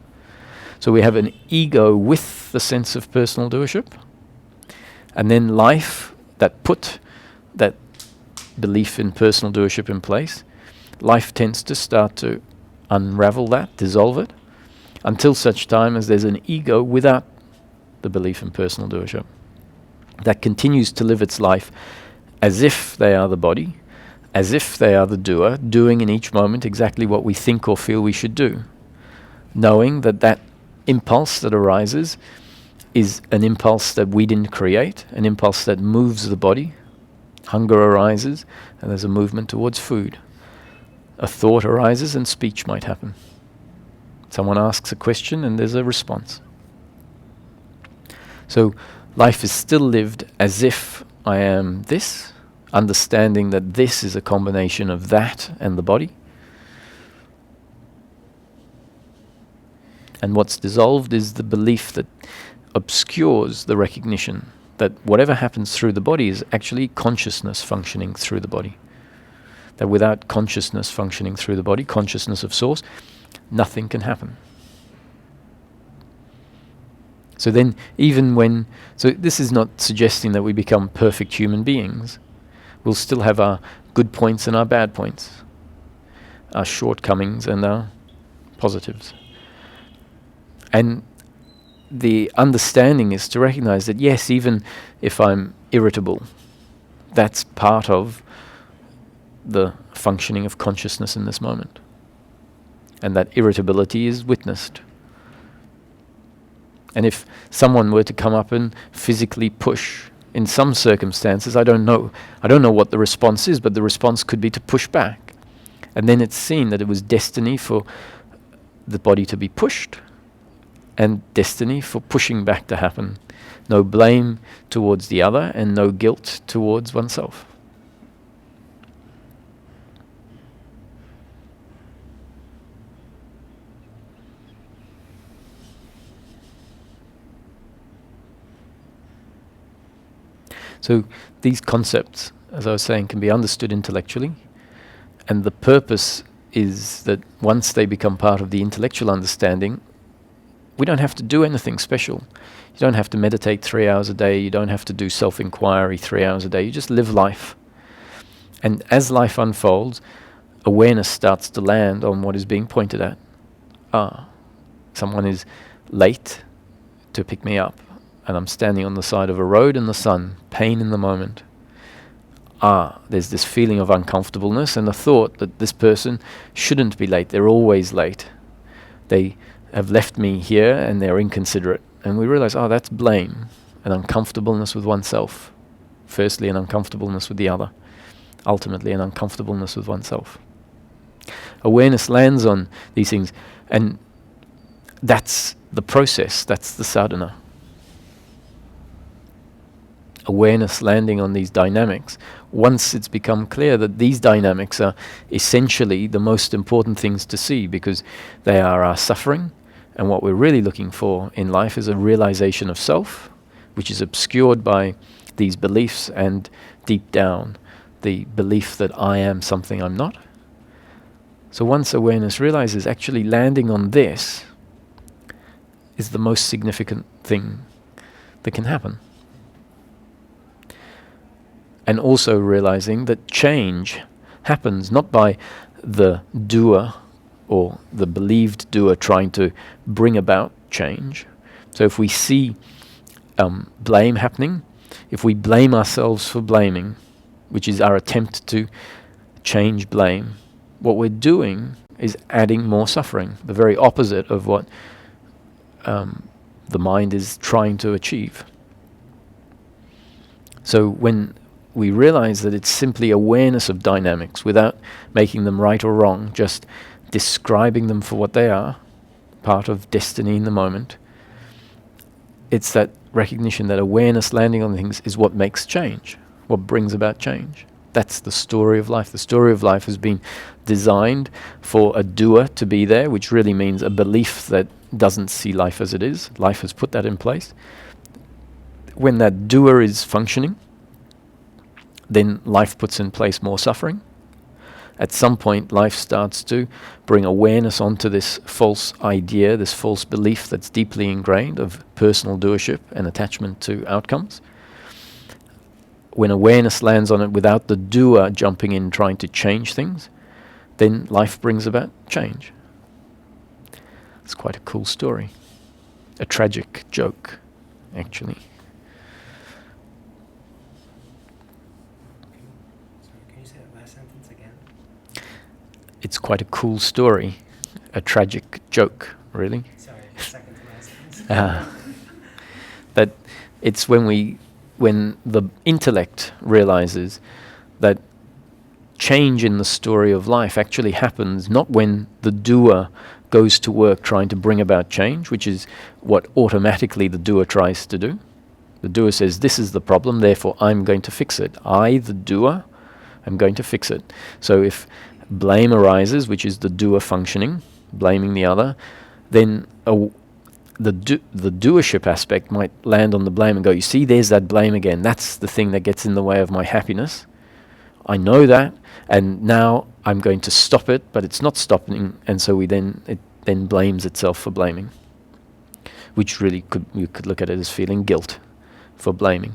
So we have an ego with the sense of personal doership, and then life that put that belief in personal doership in place. Life tends to start to unravel that, dissolve it, until such time as there's an ego without the belief in personal doership that continues to live its life as if they are the body, as if they are the doer, doing in each moment exactly what we think or feel we should do, knowing that that impulse that arises is an impulse that we didn't create, an impulse that moves the body. Hunger arises, and there's a movement towards food. A thought arises, and speech might happen. Someone asks a question, and there's a response. So life is still lived as if I am this, understanding that this is a combination of that and the body. And what's dissolved is the belief that obscures the recognition that whatever happens through the body is actually consciousness functioning through the body. That without consciousness functioning through the body, consciousness of source, nothing can happen. So then, so this is not suggesting that we become perfect human beings. We'll still have our good points and our bad points, our shortcomings and our positives. And the understanding is to recognize that yes, even if I'm irritable, that's part of the functioning of consciousness in this moment. And that irritability is witnessed. And if someone were to come up and physically push, in some circumstances, I don't know what the response is, but the response could be to push back. And then it's seen that it was destiny for the body to be pushed, and destiny for pushing back to happen. No blame towards the other, and no guilt towards oneself. So these concepts, as I was saying, can be understood intellectually, and the purpose is that once they become part of the intellectual understanding, we don't have to do anything special. You don't have to meditate 3 hours a day, you don't have to do self-inquiry 3 hours a day, you just live life. And as life unfolds, awareness starts to land on what is being pointed at. Someone is late to pick me up, and I'm standing on the side of a road in the sun, pain in the moment. there's this feeling of uncomfortableness and the thought that this person shouldn't be late. They're always late. They have left me here and they're inconsiderate. And we realize, that's blame, an uncomfortableness with oneself. Firstly, an uncomfortableness with the other. Ultimately, an uncomfortableness with oneself. Awareness lands on these things, and that's the process, that's the sadhana. Awareness landing on these dynamics. Once it's become clear that these dynamics are essentially the most important things to see, because they are our suffering, and what we're really looking for in life is a realization of self, which is obscured by these beliefs, and deep down the belief that I am something I'm not. So once awareness realizes actually landing on this is the most significant thing that can happen. And also realizing that change happens not by the doer or the believed doer trying to bring about change. So if we see blame happening, if we blame ourselves for blaming, which is our attempt to change blame, what we're doing is adding more suffering, the very opposite of what the mind is trying to achieve. So when we realize that it's simply awareness of dynamics without making them right or wrong, just describing them for what they are, part of destiny in the moment, it's that recognition that awareness landing on things is what makes change, what brings about change. That's the story of life. The story of life has been designed for a doer to be there, which really means a belief that doesn't see life as it is. Life has put that in place. When that doer is functioning, then life puts in place more suffering. At some point, life starts to bring awareness onto this false idea, this false belief that's deeply ingrained of personal doership and attachment to outcomes. When awareness lands on it without the doer jumping in trying to change things, then life brings about change. It's quite a cool story. A tragic joke, actually. Can you say that last sentence again? It's quite a cool story. A tragic joke, really. Sorry, the second to last sentence. That it's when the intellect realizes that change in the story of life actually happens not when the doer goes to work trying to bring about change, which is what automatically the doer tries to do. The doer says, this is the problem, therefore I'm going to fix it. I, the doer, am going to fix it. So if blame arises, which is the doer functioning, blaming the other, then the doership aspect might land on the blame and go, you see, there's that blame again. That's the thing that gets in the way of my happiness. I know that, and now I'm going to stop it, but it's not stopping, and so it then blames itself for blaming, which really you could look at it as feeling guilt for blaming.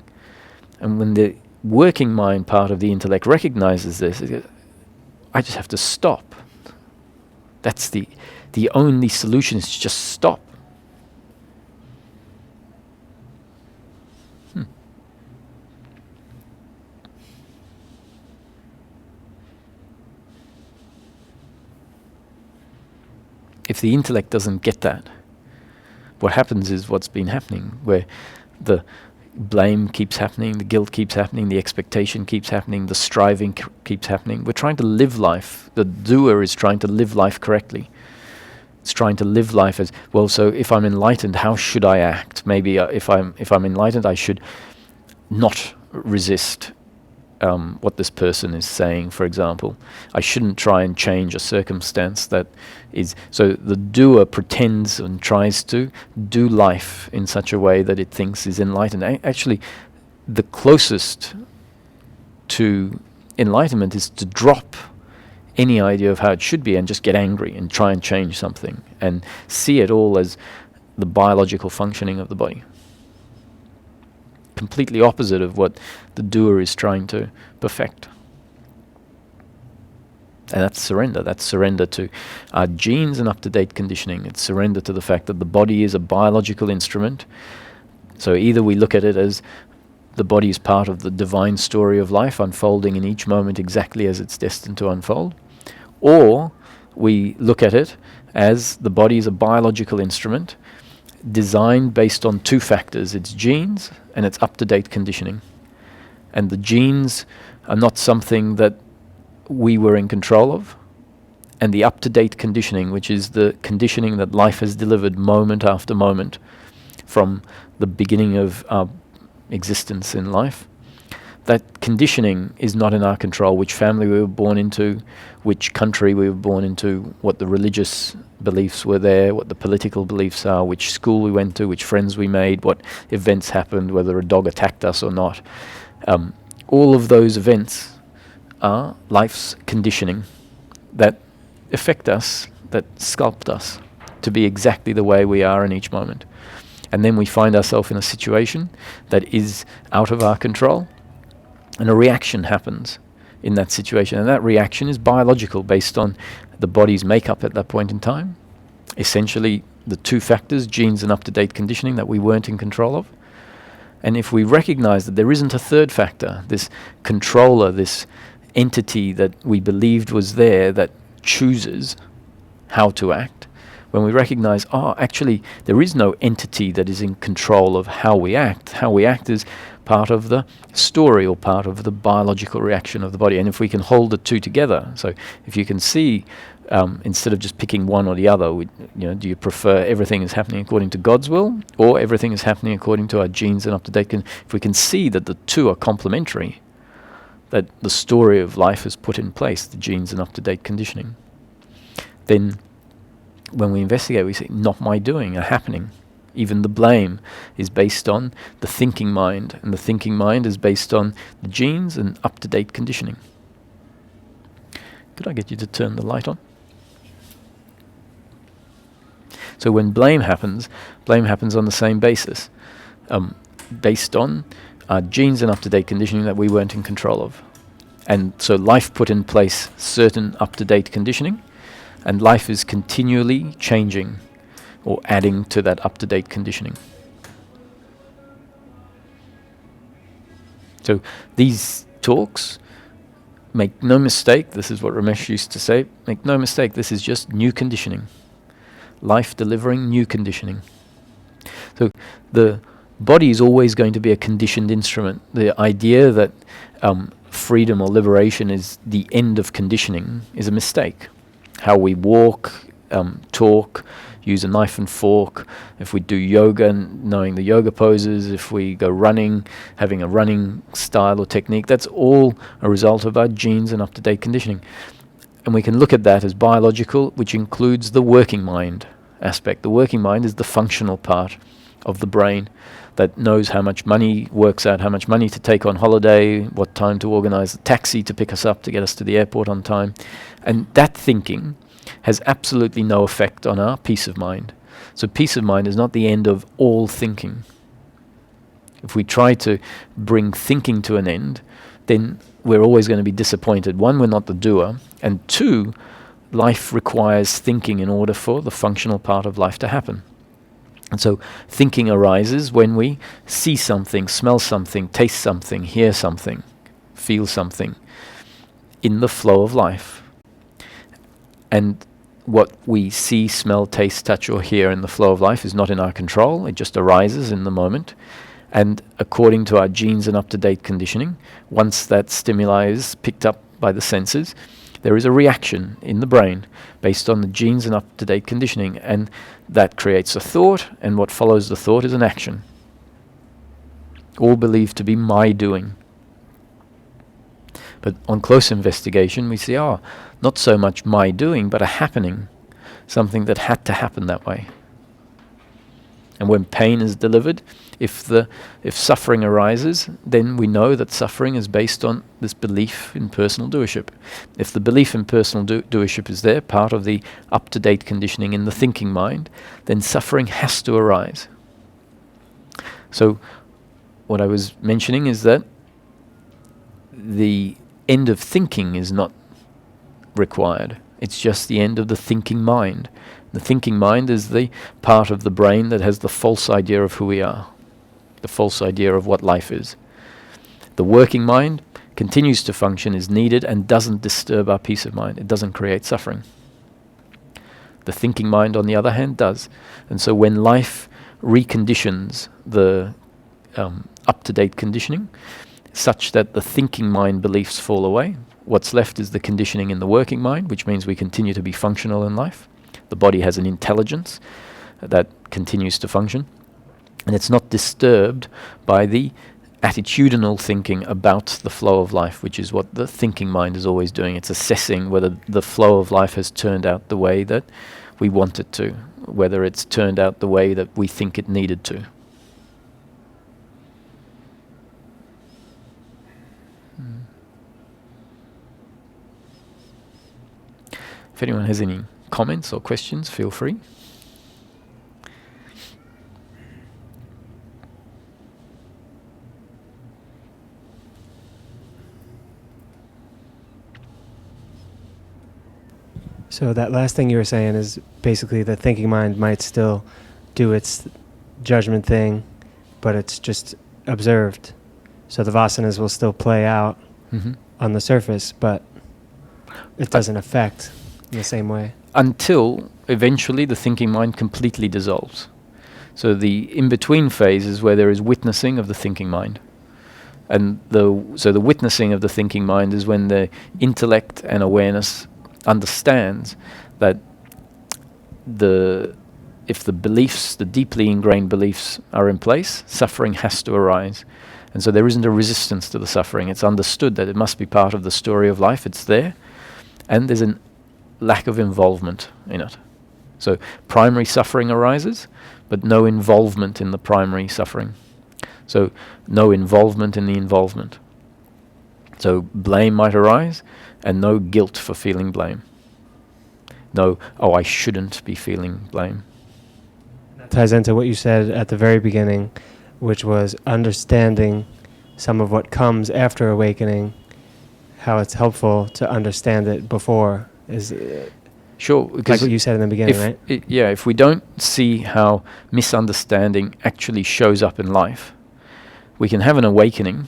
And when the working mind part of the intellect recognizes this, it goes, I just have to stop. That's the only solution is to just stop. If the intellect doesn't get that, what happens is what's been happening, where the blame keeps happening, the guilt keeps happening, the expectation keeps happening, the striving keeps happening. We're trying to live life. The doer is trying to live life correctly. It's trying to live life as, well, so if I'm enlightened, how should I act? Maybe if I'm enlightened, I should not resist what this person is saying, for example. I shouldn't try and change a circumstance that is... So the doer pretends and tries to do life in such a way that it thinks is enlightened. Actually, the closest to enlightenment is to drop any idea of how it should be and just get angry and try and change something and see it all as the biological functioning of the body. Completely opposite of what the doer is trying to perfect. And that's surrender. That's surrender to our genes and up-to-date conditioning. It's surrender to the fact that the body is a biological instrument. So either we look at it as the body is part of the divine story of life, unfolding in each moment exactly as it's destined to unfold. Or we look at it as the body is a biological instrument designed based on two factors, its genes and its up-to-date conditioning. And the genes are not something that we were in control of, and the up-to-date conditioning, which is the conditioning that life has delivered moment after moment from the beginning of our existence in life, that conditioning is not in our control. Which family we were born into, which country we were born into, what the religious beliefs were there, what the political beliefs are, which school we went to, which friends we made, what events happened, whether a dog attacked us or not. All of those events are life's conditioning that affect us, that sculpt us to be exactly the way we are in each moment. And then we find ourselves in a situation that is out of our control, and a reaction happens in that situation. And that reaction is biological, based on the body's makeup at that point in time. Essentially, the two factors, genes and up-to-date conditioning, that we weren't in control of. And if we recognize that there isn't a third factor, this controller, this entity that we believed was there that chooses how to act, when we recognize, actually, there is no entity that is in control of how we act. How we act is part of the story, or part of the biological reaction of the body. And if we can hold the two together, so if you can see, instead of just picking one or the other, do you prefer everything is happening according to God's will, or everything is happening according to our genes and up-to-date? If we can see that the two are complementary, that the story of life is put in place, the genes and up-to-date conditioning, then when we investigate, we say, not my doing, are happening. Even the blame is based on the thinking mind, and the thinking mind is based on the genes and up-to-date conditioning. Could I get you to turn the light on? So when blame happens on the same basis, based on our genes and up-to-date conditioning that we weren't in control of. And so life put in place certain up-to-date conditioning, and life is continually changing or adding to that up-to-date conditioning. So these talks, make no mistake, this is what Ramesh used to say, make no mistake, this is just new conditioning. Life delivering new conditioning. So the body is always going to be a conditioned instrument. The idea that freedom or liberation is the end of conditioning is a mistake. How we walk, talk, use a knife and fork, if we do yoga, knowing the yoga poses, if we go running, having a running style or technique, that's all a result of our genes and up-to-date conditioning. And we can look at that as biological, which includes the working mind aspect. The working mind is the functional part of the brain that knows how much money, works out how much money to take on holiday, what time to organize the taxi to pick us up to get us to the airport on time. And that thinking has absolutely no effect on our peace of mind. So peace of mind is not the end of all thinking. If we try to bring thinking to an end, then we're always going to be disappointed. One, we're not the doer. And two, life requires thinking in order for the functional part of life to happen. And so thinking arises when we see something, smell something, taste something, hear something, feel something in the flow of life. And what we see, smell, taste, touch, or hear in the flow of life is not in our control. It just arises in the moment. And according to our genes and up-to-date conditioning, once that stimuli is picked up by the senses, there is a reaction in the brain based on the genes and up-to-date conditioning, and that creates a thought, and what follows the thought is an action. All believed to be my doing. But on close investigation, we see, not so much my doing, but a happening, something that had to happen that way. And when pain is delivered, if suffering arises, then we know that suffering is based on this belief in personal doership. If the belief in personal doership is there, part of the up-to-date conditioning in the thinking mind, then suffering has to arise. So what I was mentioning is that the end of thinking is not required. It's just the end of the thinking mind. The thinking mind is the part of the brain that has the false idea of who we are, the false idea of what life is. The working mind continues to function, is needed, and doesn't disturb our peace of mind. It doesn't create suffering. The thinking mind, on the other hand, does. And so when life reconditions the up-to-date conditioning, such that the thinking mind beliefs fall away, what's left is the conditioning in the working mind, which means we continue to be functional in life. The body has an intelligence that continues to function, and it's not disturbed by the attitudinal thinking about the flow of life, which is what the thinking mind is always doing. It's assessing whether the flow of life has turned out the way that we want it to, whether it's turned out the way that we think it needed to. If anyone has any comments or questions, feel free. So that last thing you were saying is basically the thinking mind might still do its judgment thing, but it's just observed. So the vasanas will still play out on the surface, but it doesn't affect in the same way. Until eventually the thinking mind completely dissolves. So the in-between phase is where there is witnessing of the thinking mind. And so the witnessing of the thinking mind is when the intellect and awareness understands that if the beliefs, the deeply ingrained beliefs are in place, suffering has to arise. And so there isn't a resistance to the suffering. It's understood that it must be part of the story of life. It's there. And there's a lack of involvement in it. So primary suffering arises, but no involvement in the primary suffering. So no involvement in the involvement. So blame might arise, and no guilt for feeling blame. No, I shouldn't be feeling blame. That ties into what you said at the very beginning, which was understanding some of what comes after awakening, how it's helpful to understand it before. Sure, because like what you said in the beginning, right? If we don't see how misunderstanding actually shows up in life, we can have an awakening,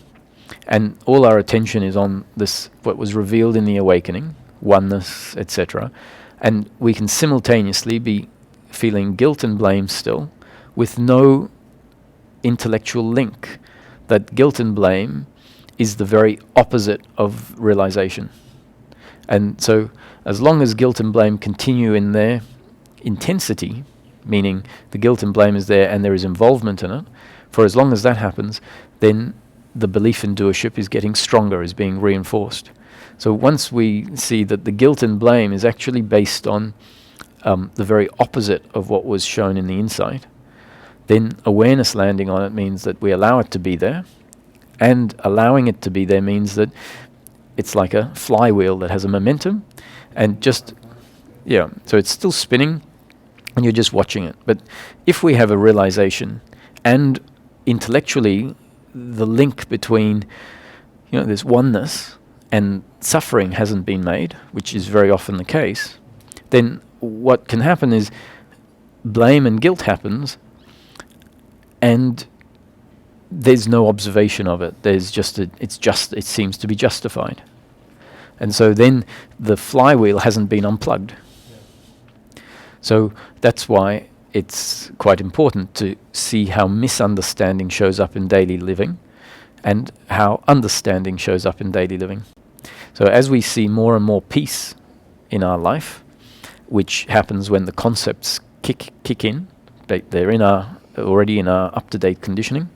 and all our attention is on this, what was revealed in the awakening, oneness, etc. And we can simultaneously be feeling guilt and blame still, with no intellectual link that guilt and blame is the very opposite of realization. And so as long as guilt and blame continue in their intensity, meaning the guilt and blame is there and there is involvement in it, for as long as that happens, then the belief in doership is getting stronger, is being reinforced. So once we see that the guilt and blame is actually based on the very opposite of what was shown in the insight, then awareness landing on it means that we allow it to be there, and allowing it to be there means that it's like a flywheel that has a momentum, and so it's still spinning, and you're just watching it. But if we have a realization, and intellectually the link between this oneness and suffering hasn't been made, which is very often the case, then what can happen is blame and guilt happens, and there's no observation of it. There's just it seems to be justified. And so then the flywheel hasn't been unplugged. Yeah. So that's why it's quite important to see how misunderstanding shows up in daily living and how understanding shows up in daily living. So as we see more and more peace in our life, which happens when the concepts kick in, they're already in our up-to-date conditioning,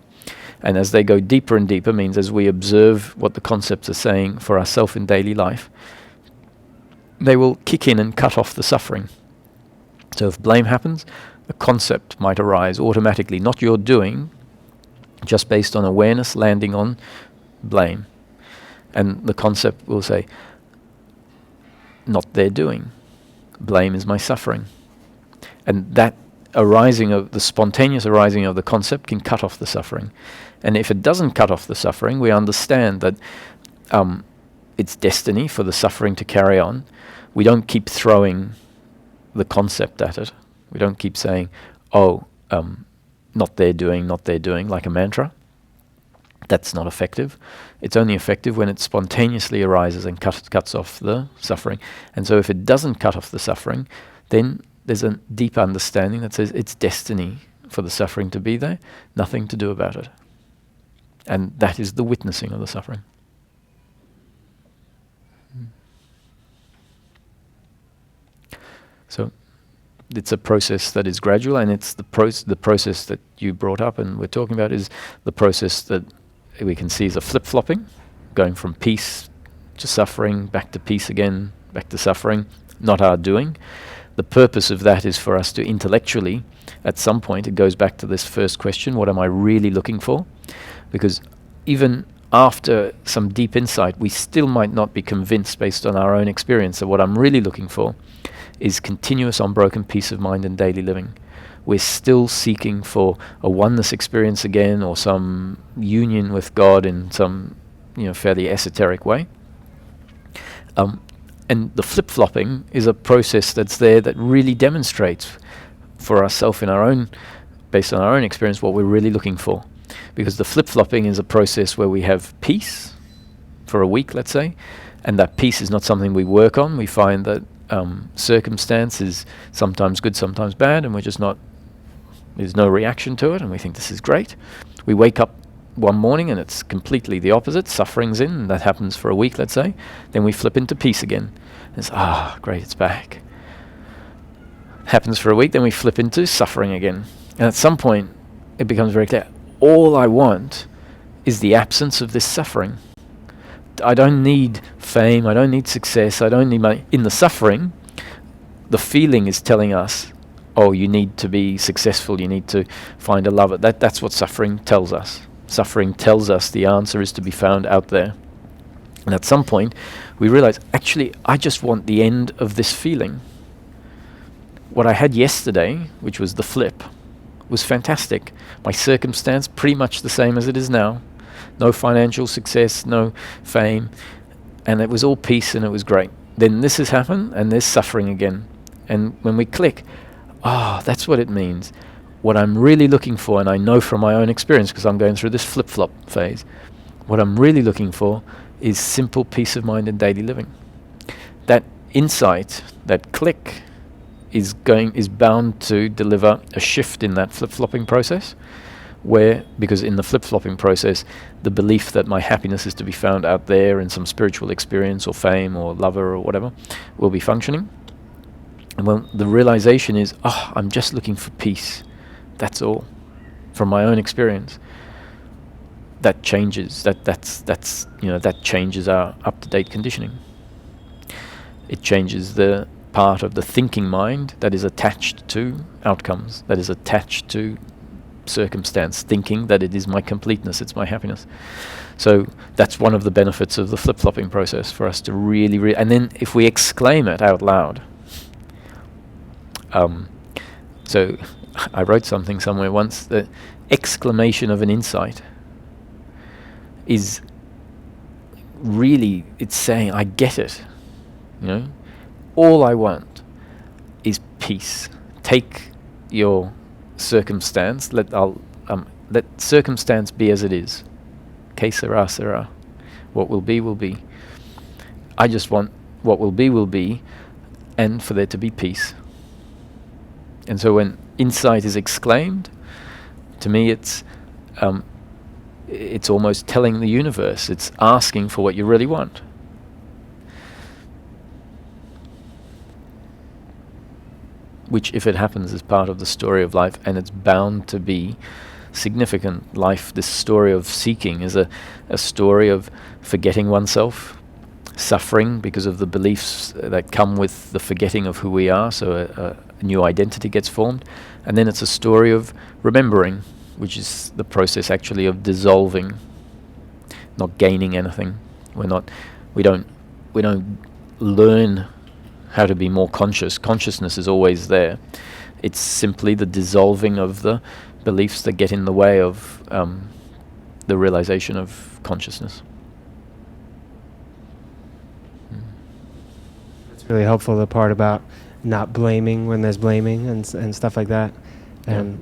and as they go deeper and deeper, means as we observe what the concepts are saying for ourselves in daily life, they will kick in and cut off the suffering. So if blame happens, a concept might arise automatically, not your doing, just based on awareness landing on blame. And the concept will say, not their doing. Blame is my suffering. And that the spontaneous arising of the concept can cut off the suffering. And if it doesn't cut off the suffering, we understand that it's destiny for the suffering to carry on. We don't keep throwing the concept at it. We don't keep saying, not their doing, like a mantra. That's not effective. It's only effective when it spontaneously arises and cuts off the suffering. And so if it doesn't cut off the suffering, then there's a deep understanding that says it's destiny for the suffering to be there, nothing to do about it. And that is the witnessing of the suffering. So it's a process that is gradual, and it's the process that you brought up and we're talking about is the process that we can see as a flip-flopping, going from peace to suffering, back to peace again, back to suffering, not our doing. The purpose of that is for us to intellectually, at some point, it goes back to this first question, what am I really looking for? Because even after some deep insight, we still might not be convinced based on our own experience that what I'm really looking for is continuous unbroken peace of mind and daily living. We're still seeking for a oneness experience again, or some union with God in some, fairly esoteric way. And the flip-flopping is a process that's there that really demonstrates for ourselves based on our own experience, what we're really looking for. Because the flip-flopping is a process where we have peace for a week, let's say, and that peace is not something we work on. We find that circumstance is sometimes good, sometimes bad, and there's no reaction to it, and we think this is great. We wake up one morning and it's completely the opposite. Suffering's in, and that happens for a week, let's say. Then we flip into peace again. It's, great, it's back. Happens for a week, then we flip into suffering again. And at some point, it becomes very clear, all I want is the absence of this suffering. I don't need fame, I don't need success, I don't need money. In the suffering, the feeling is telling us, you need to be successful, you need to find a lover. That's what suffering tells us. Suffering tells us the answer is to be found out there. And at some point, we realize, actually, I just want the end of this feeling. What I had yesterday, which was the flip, was fantastic. My circumstance, pretty much the same as it is now. No financial success, no fame. And it was all peace and it was great. Then this has happened and there's suffering again. And when we click, that's what it means. What I'm really looking for, and I know from my own experience because I'm going through this flip-flop phase, what I'm really looking for is simple peace of mind and daily living. That insight, that click, is bound to deliver a shift in that flip-flopping process, because in the flip-flopping process, the belief that my happiness is to be found out there in some spiritual experience or fame or lover or whatever will be functioning. And when the realization is, I'm just looking for peace, that's all, from my own experience, that changes. That changes our up-to-date conditioning. It changes the part of the thinking mind that is attached to outcomes, that is attached to circumstance, thinking that it is my completeness, it's my happiness. So that's one of the benefits of the flip-flopping process, for us to really, and then if we exclaim it out loud. So I wrote something somewhere once, the exclamation of an insight is really, it's saying, I get it, all I want is peace. Take your circumstance, let circumstance be as it is. Que sera, sera. What will be, will be. I just want what will be, and for there to be peace. And so when insight is exclaimed, to me it's almost telling the universe, it's asking for what you really want. Which, if it happens, is part of the story of life, and it's bound to be significant. Life, this story of seeking, is a story of forgetting oneself, suffering because of the beliefs that come with the forgetting of who we are, so a new identity gets formed. And then it's a story of remembering, which is the process actually of dissolving, not gaining anything. We don't learn how to be more conscious. Consciousness is always there. It's simply the dissolving of the beliefs that get in the way of the realization of consciousness. It's really helpful, the part about not blaming when there's blaming and stuff like that. And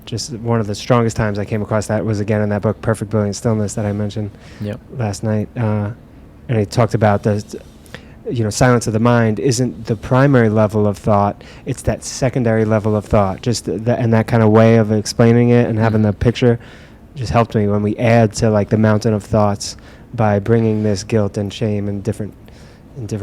just one of the strongest times I came across that was again in that book, Perfect Brilliant Stillness, that I mentioned Yep. last night. And he talked about silence of the mind isn't the primary level of thought. It's that secondary level of thought. Just and that kind of way of explaining it and having the picture just helped me when we add to like the mountain of thoughts by bringing this guilt and shame in different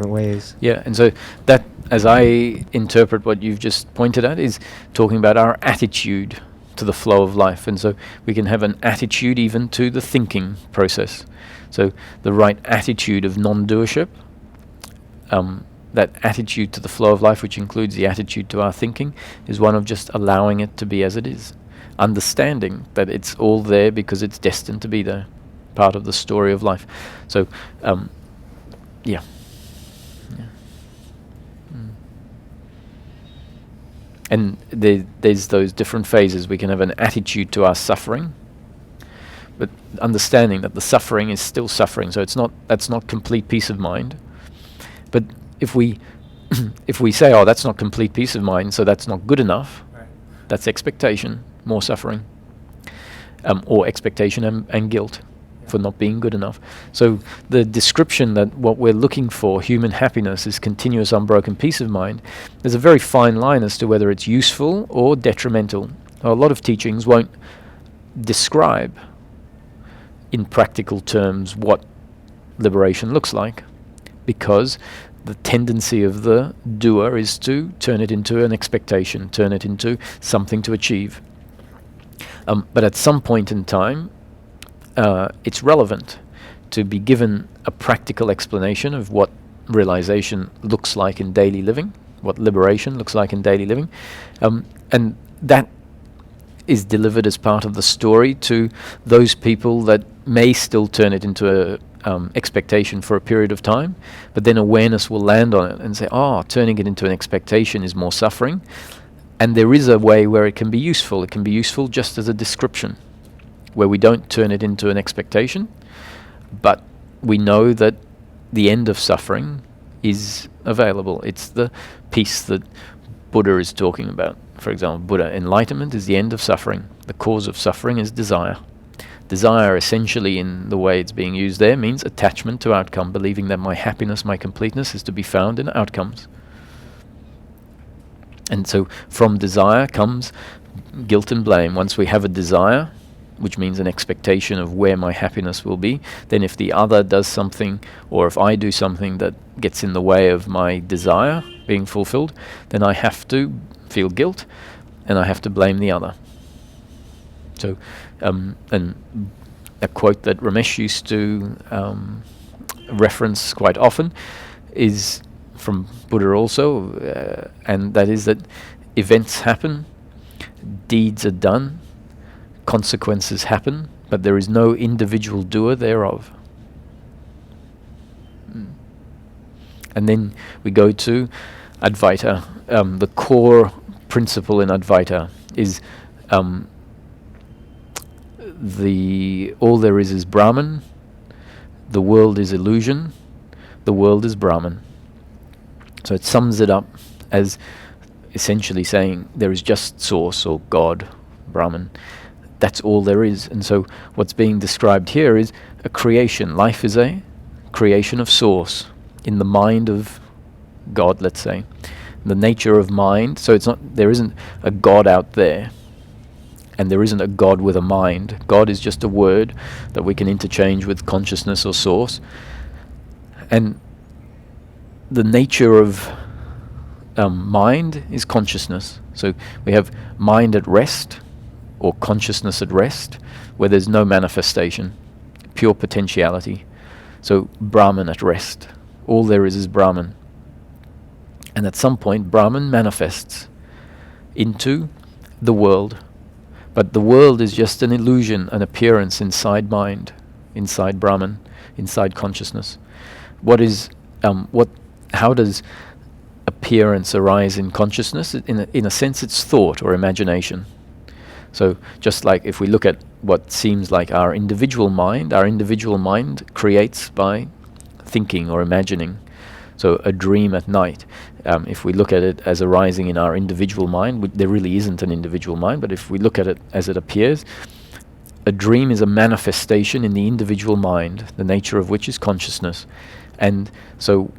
ways. Yeah, and so that, as I interpret what you've just pointed at, is talking about our attitude to the flow of life. And so we can have an attitude even to the thinking process. So the right attitude of non-doership, that attitude to the flow of life, which includes the attitude to our thinking, is one of just allowing it to be as it is. Understanding that it's all there because it's destined to be there. Part of the story of life. So, yeah. And there's those different phases. We can have an attitude to our suffering, but understanding that the suffering is still suffering. So that's not complete peace of mind. But if we say, oh, that's not complete peace of mind, so that's not good enough, Right. that's expectation, more suffering, or expectation and guilt for not being good enough. So the description that what we're looking for, human happiness, is continuous unbroken peace of mind, there's a very fine line as to whether it's useful or detrimental. A lot of teachings won't describe in practical terms what liberation looks like, because the tendency of the doer is to turn it into an expectation, turn it into something to achieve. But at some point in time, it's relevant to be given a practical explanation of what realization looks like in daily living, what liberation looks like in daily living, and that is delivered as part of the story to those people that may still turn it into a expectation for a period of time, but then awareness will land on it and say, oh, turning it into an expectation is more suffering, and there is a way where it can be useful. It can be useful just as a description, where we don't turn it into an expectation, but we know that the end of suffering is available. It's the peace that Buddha is talking about. For example, Buddha, enlightenment is the end of suffering. The cause of suffering is desire. Desire, essentially, in the way it's being used there, means attachment to outcome, believing that my happiness, my completeness is to be found in outcomes. And so from desire comes guilt and blame. Once we have a desire, which means an expectation of where my happiness will be, then if the other does something, or if I do something that gets in the way of my desire being fulfilled, then I have to feel guilt, and I have to blame the other. So, and a quote that Ramesh used to reference quite often is from Buddha also, and that is that events happen, deeds are done, consequences happen, but there is no individual doer thereof. And then we go to Advaita. The core principle in Advaita is all there is Brahman, the world is illusion, the world is Brahman. So it sums it up as essentially saying there is just source, or God, Brahman. That's all there is. And so what's being described here is a creation. Life is a creation of source in the mind of God, let's say. The nature of mind, so there isn't a God out there, and there isn't a God with a mind. God is just a word that we can interchange with consciousness or source. And the nature of mind is consciousness. So we have mind at rest, or consciousness at rest, where there's no manifestation, pure potentiality. So Brahman at rest. All there is Brahman. And at some point, Brahman manifests into the world. But the world is just an illusion, an appearance inside mind, inside Brahman, inside consciousness. How does appearance arise in consciousness? In a sense, it's thought or imagination. So just like if we look at what seems like our individual mind creates by thinking or imagining. So a dream at night, if we look at it as arising in our individual mind, there really isn't an individual mind, but if we look at it as it appears, a dream is a manifestation in the individual mind, the nature of which is consciousness. And so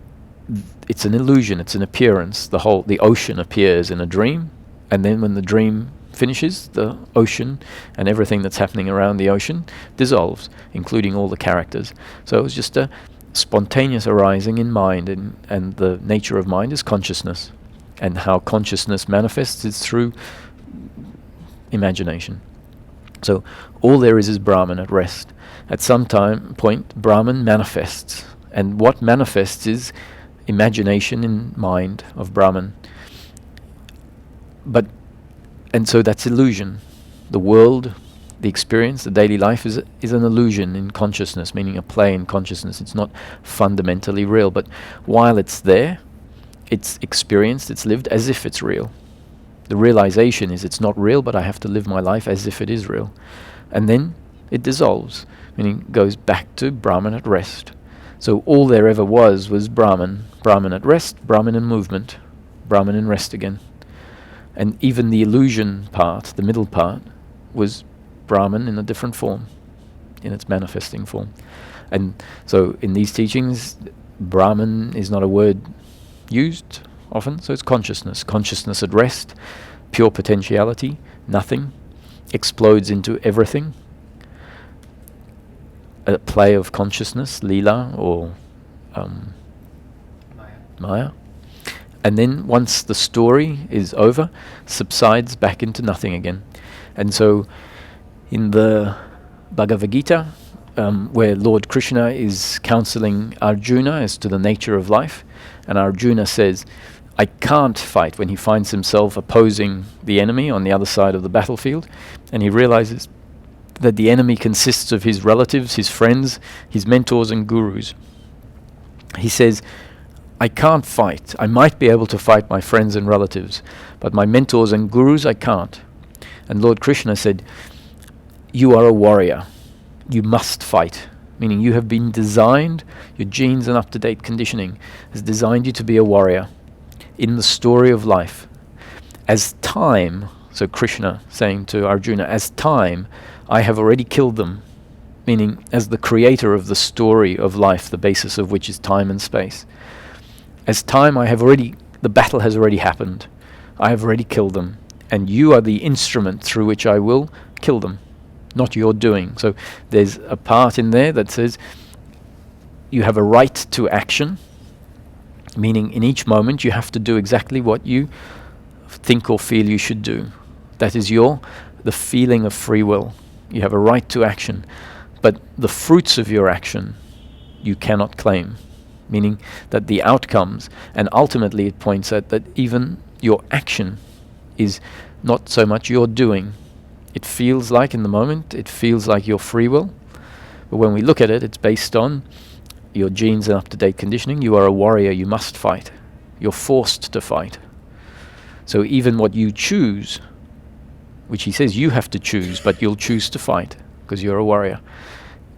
it's an illusion, it's an appearance. The ocean appears in a dream, and then when the dream finishes, the ocean and everything that's happening around the ocean dissolves, including all the characters. So it was just a spontaneous arising in mind, and the nature of mind is consciousness. And how consciousness manifests is through imagination. So all there is Brahman at rest. At some point, Brahman manifests. And what manifests is imagination in mind of Brahman. And so that's illusion. The world, the experience, the daily life is an illusion in consciousness, meaning a play in consciousness. It's not fundamentally real. But while it's there, it's experienced, it's lived as if it's real. The realization is it's not real, but I have to live my life as if it is real. And then it dissolves, meaning goes back to Brahman at rest. So all there ever was Brahman. Brahman at rest, Brahman in movement, Brahman in rest again. And even the illusion part, the middle part, was Brahman in a different form, in its manifesting form. And so in these teachings, Brahman is not a word used often, so it's consciousness. Consciousness at rest, pure potentiality, nothing, explodes into everything. A play of consciousness, Leela or Maya. And then once the story is over, subsides back into nothing again. And so in the Bhagavad Gita, where Lord Krishna is counseling Arjuna as to the nature of life, and Arjuna says, I can't fight, when he finds himself opposing the enemy on the other side of the battlefield, and he realizes that the enemy consists of his relatives, his friends, his mentors and gurus. He says, I can't fight. I might be able to fight my friends and relatives, but my mentors and gurus I can't. And Lord Krishna said, you are a warrior. You must fight. Meaning you have been designed, your genes and up-to-date conditioning has designed you to be a warrior in the story of life. As time, so Krishna saying to Arjuna, as time, I have already killed them. Meaning as the creator of the story of life, the basis of which is time and space. As time, the battle has already happened. I have already killed them. And you are the instrument through which I will kill them, not your doing. So there's a part in there that says you have a right to action, meaning in each moment you have to do exactly what you think or feel you should do. That is the feeling of free will. You have a right to action. But the fruits of your action you cannot claim. Meaning that the outcomes, and ultimately it points out that even your action is not so much your doing. It feels like in the moment, it feels like your free will. But when we look at it, it's based on your genes and up-to-date conditioning. You are a warrior, you must fight. You're forced to fight. So even what you choose, which he says you have to choose, but you'll choose to fight because you're a warrior.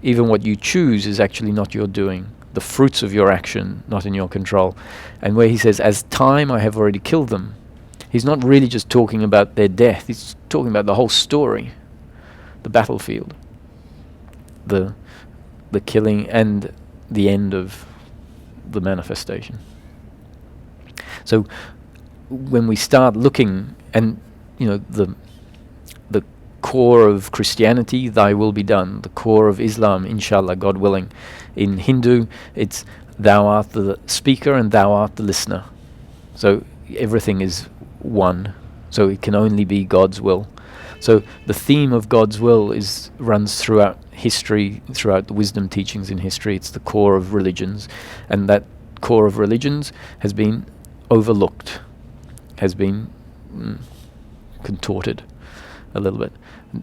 Even what you choose is actually not your doing. The fruits of your action, not in your control. And where he says, as time I have already killed them, he's not really just talking about their death, he's talking about the whole story, the battlefield, the killing and the end of the manifestation. So when we start looking, and the core of Christianity, thy will be done. The core of Islam, inshallah, God willing. In Hindu, it's thou art the speaker and thou art the listener. So everything is one. So it can only be God's will. So the theme of God's will runs throughout history, throughout the wisdom teachings in history. It's the core of religions. And that core of religions has been overlooked, has been contorted a little bit.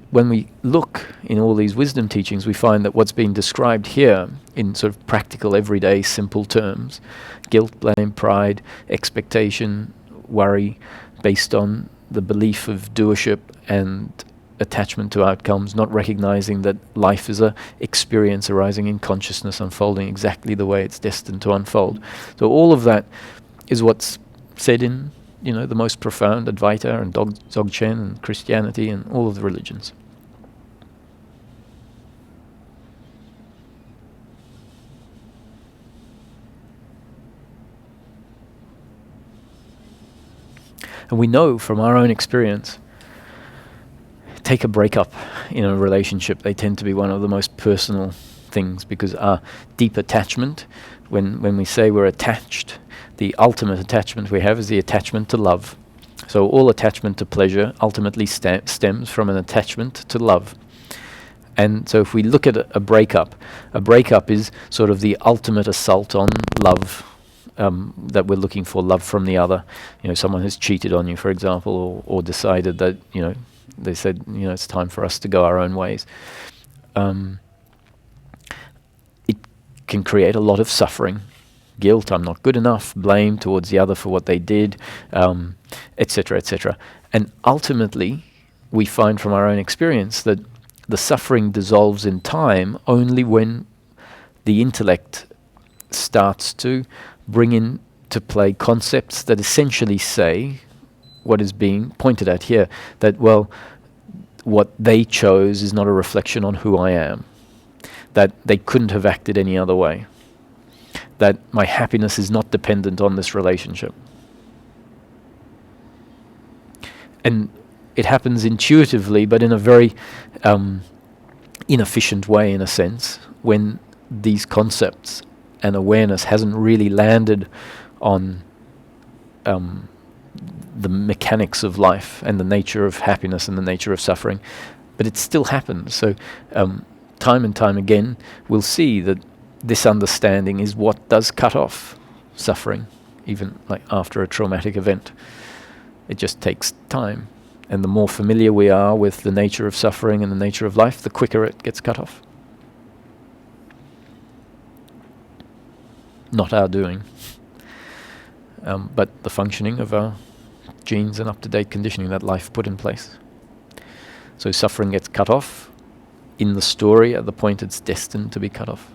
When we look in all these wisdom teachings, we find that what's being described here in sort of practical, everyday, simple terms, guilt, blame, pride, expectation, worry, based on the belief of doership and attachment to outcomes, not recognizing that life is a experience arising in consciousness, unfolding exactly the way it's destined to unfold. So all of that is what's said in, the most profound Advaita and Dzogchen and Christianity and all of the religions. And we know from our own experience, take a breakup in a relationship, they tend to be one of the most personal things, because our deep attachment, when we say we're attached, the ultimate attachment we have is the attachment to love. So all attachment to pleasure ultimately stems from an attachment to love. And so if we look at a breakup is sort of the ultimate assault on love, that we're looking for, love from the other. Someone has cheated on you, for example, or decided that, they said, it's time for us to go our own ways. It can create a lot of suffering, guilt, I'm not good enough, blame towards the other for what they did, etc., etc. And ultimately, we find from our own experience that the suffering dissolves in time only when the intellect starts to bring into play concepts that essentially say what is being pointed at here, that, well, what they chose is not a reflection on who I am, that they couldn't have acted any other way, that my happiness is not dependent on this relationship. And it happens intuitively, but in a very inefficient way, in a sense, when these concepts and awareness hasn't really landed on the mechanics of life and the nature of happiness and the nature of suffering. But it still happens. So time and time again, we'll see that this understanding is what does cut off suffering, even like after a traumatic event. It just takes time. And the more familiar we are with the nature of suffering and the nature of life, the quicker it gets cut off. Not our doing, but the functioning of our genes and up-to-date conditioning that life put in place. So suffering gets cut off in the story at the point it's destined to be cut off.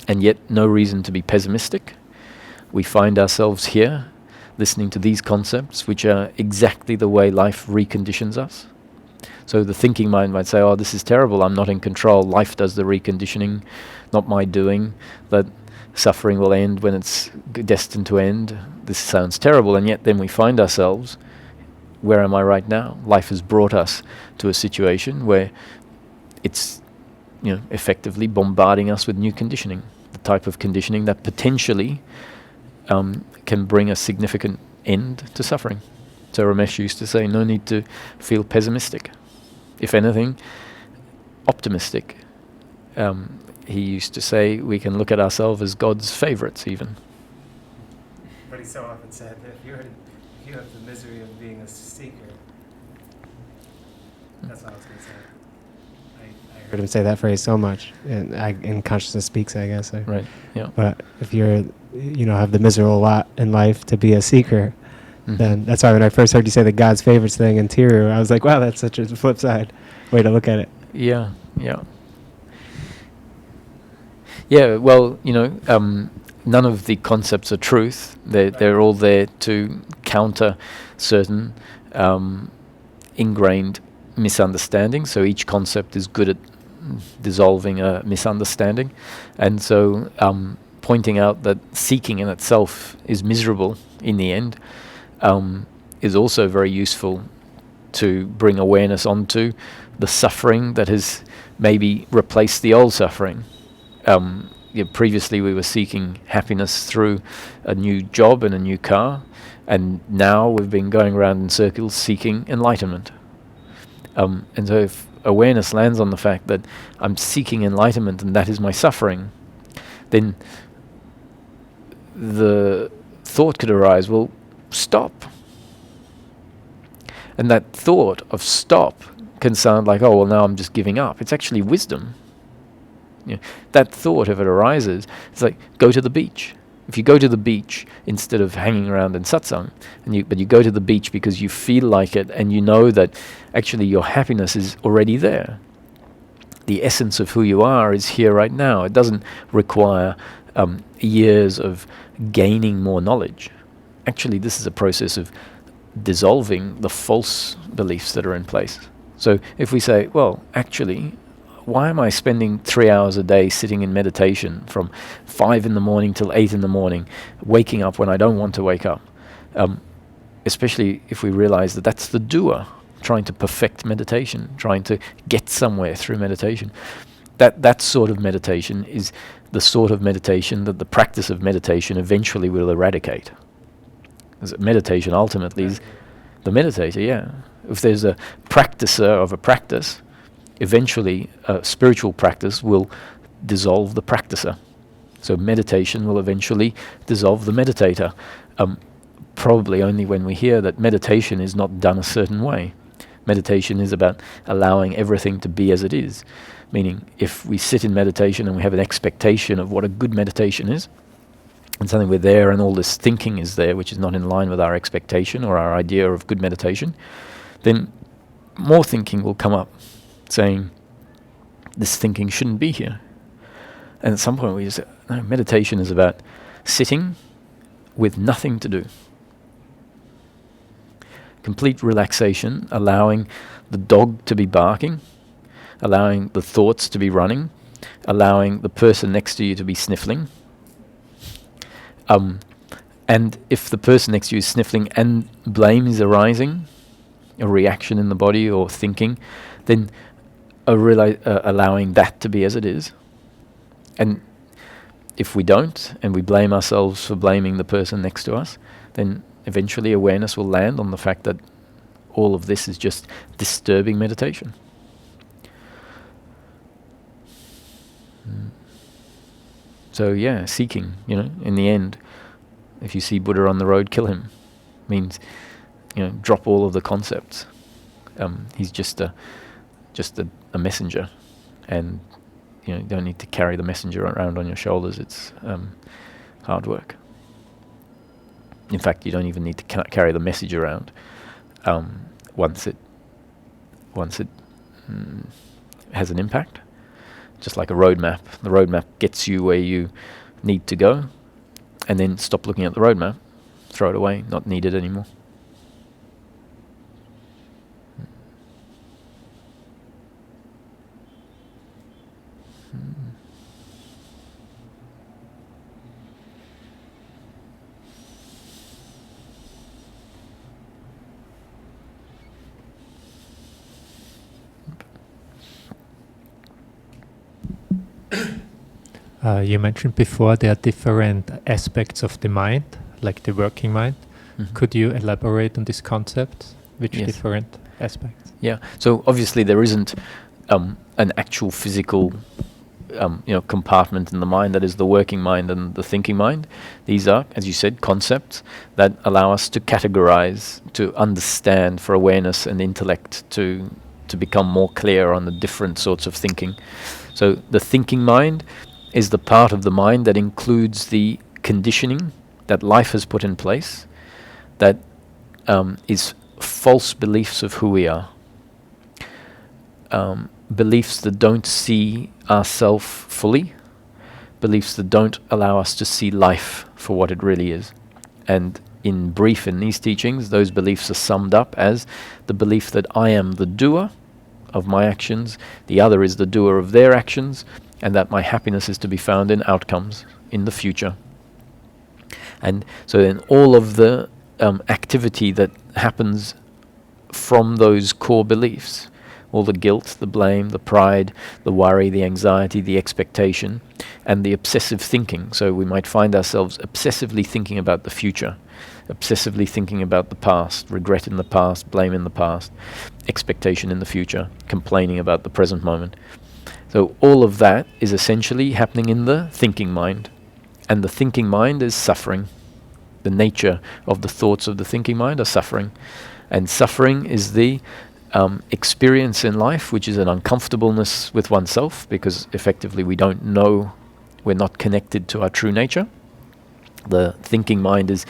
And yet no reason to be pessimistic. We find ourselves here listening to these concepts, which are exactly the way life reconditions us. So the thinking mind might say, oh, this is terrible, I'm not in control, life does the reconditioning, not my doing, that suffering will end when it's destined to end. This sounds terrible, and yet then we find ourselves, where am I right now? Life has brought us to a situation where it's effectively bombarding us with new conditioning, the type of conditioning that potentially can bring a significant end to suffering. So Ramesh used to say, no need to feel pessimistic. If anything, optimistic. He used to say we can look at ourselves as God's favorites even. But he so often said that if you have the misery of being a seeker, that's what I was going to say. I Heard him say that phrase so much, and in Consciousness Speaks, I guess. Right, yeah. But if you're, have the miserable lot in life to be a seeker, then that's why when I first heard you say the God's favorites thing in Tiru, I was like, wow, that's such a flip side way to look at it. Yeah, yeah. Yeah, well, none of the concepts are truth. They're all there to counter certain ingrained misunderstandings. So each concept is good at dissolving a misunderstanding. And so pointing out that seeking in itself is miserable in the end is also very useful to bring awareness onto the suffering that has maybe replaced the old suffering. Previously we were seeking happiness through a new job and a new car, and now we've been going around in circles seeking enlightenment. And so if awareness lands on the fact that I'm seeking enlightenment and that is my suffering, then the thought could arise, well, stop. And that thought of stop can sound like, oh, well, now I'm just giving up. It's actually wisdom. That thought, if it arises, it's like, go to the beach. if you go to the beach instead of hanging around in satsang, but you go to the beach because you feel like it and you know that actually your happiness is already there. The essence of who you are is here right now. It doesn't require years of gaining more knowledge. Actually, this is a process of dissolving the false beliefs that are in place. So if we say, well, actually, why am I spending 3 hours a day sitting in meditation from 5 in the morning till 8 in the morning, waking up when I don't want to wake up? Especially if we realize that that's the doer trying to perfect meditation, trying to get somewhere through meditation. That sort of meditation is the sort of meditation that the practice of meditation eventually will eradicate. Because meditation ultimately is the meditator, yeah. If there's a practicer of a practice, eventually a spiritual practice will dissolve the practicer. So meditation will eventually dissolve the meditator. Probably only when we hear that meditation is not done a certain way. Meditation is about allowing everything to be as it is. Meaning, if we sit in meditation and we have an expectation of what a good meditation is, and suddenly we're there and all this thinking is there, which is not in line with our expectation or our idea of good meditation, then more thinking will come up, saying, this thinking shouldn't be here. And at some point we just say, no, meditation is about sitting with nothing to do. Complete relaxation, allowing the dog to be barking, allowing the thoughts to be running, allowing the person next to you to be sniffling. And if the person next to you is sniffling and blame is arising, a reaction in the body or thinking, then allowing that to be as it is. And if we don't, and we blame ourselves for blaming the person next to us, then eventually awareness will land on the fact that all of this is just disturbing meditation. So yeah, seeking, in the end, if you see Buddha on the road, kill him. Means, drop all of the concepts. He's just a messenger, and you don't need to carry the messenger around on your shoulders. It's hard work. In fact, you don't even need to carry the message around. Once it has an impact, just like a roadmap. The roadmap gets you where you need to go, and then stop looking at the roadmap, throw it away, not needed anymore. You mentioned before there are different aspects of the mind, like the working mind. Mm-hmm. Could you elaborate on this concept? Which different aspects? Yeah. So obviously there isn't an actual physical compartment in the mind that is the working mind and the thinking mind. These are, as you said, concepts that allow us to categorize, to understand, for awareness and intellect to become more clear on the different sorts of thinking. So the thinking mind is the part of the mind that includes the conditioning that life has put in place, that is false beliefs of who we are. Beliefs that don't see ourselves fully, beliefs that don't allow us to see life for what it really is. And in brief, in these teachings, those beliefs are summed up as the belief that I am the doer of my actions, the other is the doer of their actions, and that my happiness is to be found in outcomes in the future. And so then all of the activity that happens from those core beliefs, all the guilt, the blame, the pride, the worry, the anxiety, the expectation, and the obsessive thinking. So we might find ourselves obsessively thinking about the future, obsessively thinking about the past, regret in the past, blame in the past, expectation in the future, complaining about the present moment. So all of that is essentially happening in the thinking mind. And the thinking mind is suffering. The nature of the thoughts of the thinking mind are suffering. And suffering is the experience in life, which is an uncomfortableness with oneself, because effectively we don't know, we're not connected to our true nature. The thinking mind is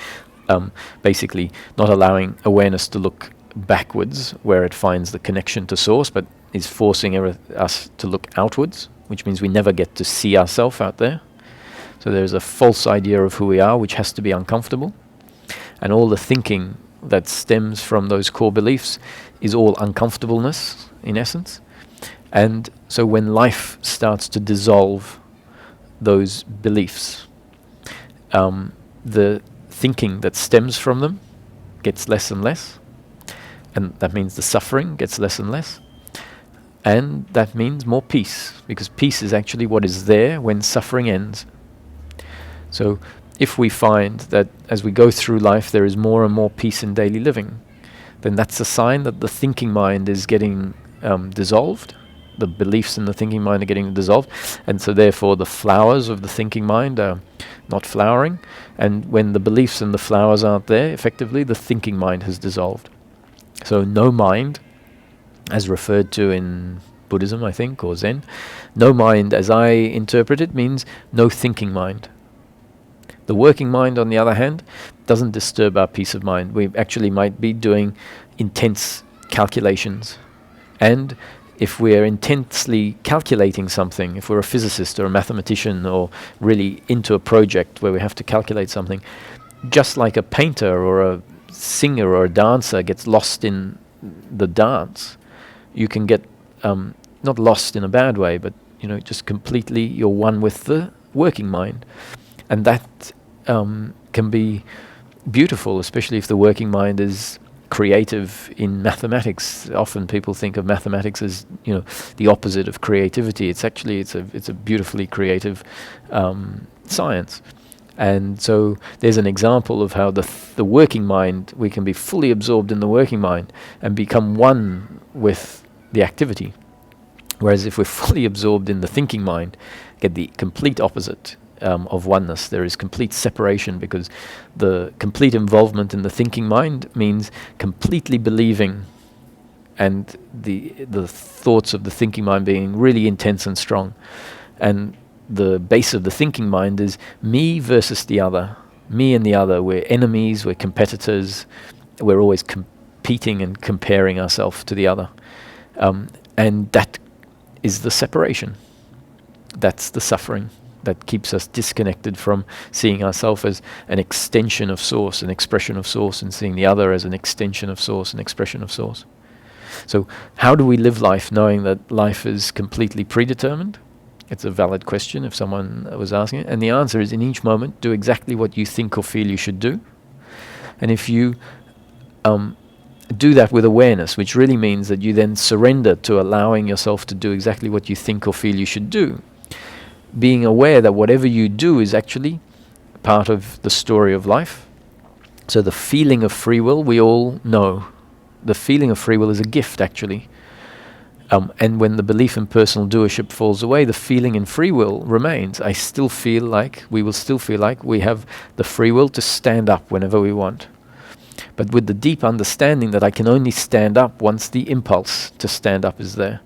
basically not allowing awareness to look backwards where it finds the connection to source, but is forcing us to look outwards, which means we never get to see ourselves out there. So there's a false idea of who we are, which has to be uncomfortable. And all the thinking that stems from those core beliefs is all uncomfortableness, in essence. And so when life starts to dissolve those beliefs, the thinking that stems from them gets less and less. And that means the suffering gets less and less. And that means more peace, because peace is actually what is there when suffering ends. So if we find that as we go through life there is more and more peace in daily living, then that's a sign that the thinking mind is getting dissolved. The beliefs in the thinking mind are getting dissolved, and so therefore the flowers of the thinking mind are not flowering. And when the beliefs and the flowers aren't there, effectively the thinking mind has dissolved. So no mind, as referred to in Buddhism, I think, or Zen, no mind, as I interpret it, means no thinking mind. The working mind, on the other hand, doesn't disturb our peace of mind. We actually might be doing intense calculations. And if we're intensely calculating something, if we're a physicist or a mathematician or really into a project where we have to calculate something, just like a painter or a singer or a dancer gets lost in the dance, you can get not lost in a bad way, but just completely you're one with the working mind. And that can be beautiful, especially if the working mind is creative in mathematics. Often people think of mathematics as the opposite of creativity. It's actually it's a beautifully creative science. And so there's an example of how the working mind, we can be fully absorbed in the working mind and become one with the activity. Whereas if we're fully absorbed in the thinking mind, get the complete opposite of oneness. There is complete separation, because the complete involvement in the thinking mind means completely believing, and the thoughts of the thinking mind being really intense and strong. And the base of the thinking mind is me versus the other. Me and the other. We're enemies, we're competitors, we're always competing and comparing ourselves to the other. And that is the separation. That's the suffering that keeps us disconnected from seeing ourselves as an extension of source, an expression of source, and seeing the other as an extension of source, an expression of source. So how do we live life knowing that life is completely predetermined? It's a valid question if someone was asking it. And the answer is, in each moment, do exactly what you think or feel you should do. And if you do that with awareness, which really means that you then surrender to allowing yourself to do exactly what you think or feel you should do, being aware that whatever you do is actually part of the story of life. So the feeling of free will, we all know. The feeling of free will is a gift, actually. And when the belief in personal doership falls away, the feeling in free will remains. We will still feel like we have the free will to stand up whenever we want. But with the deep understanding that I can only stand up once the impulse to stand up is there.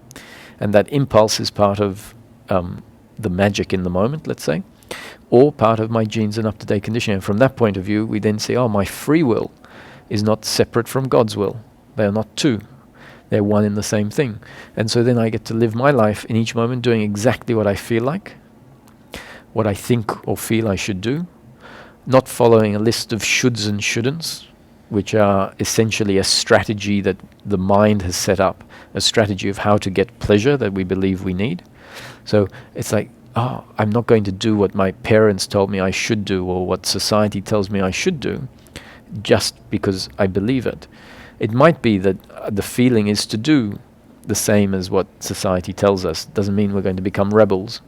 And that impulse is part of the magic in the moment, let's say, or part of my genes and up-to-date conditioning. And from that point of view, we then say, my free will is not separate from God's will. They are not two. They're one in the same thing. And so then I get to live my life in each moment doing exactly what I feel like, what I think or feel I should do, not following a list of shoulds and shouldn'ts, which are essentially a strategy that the mind has set up, a strategy of how to get pleasure that we believe we need. So it's like, I'm not going to do what my parents told me I should do or what society tells me I should do just because I believe it. It might be that the feeling is to do the same as what society tells us. It doesn't mean we're going to become rebels,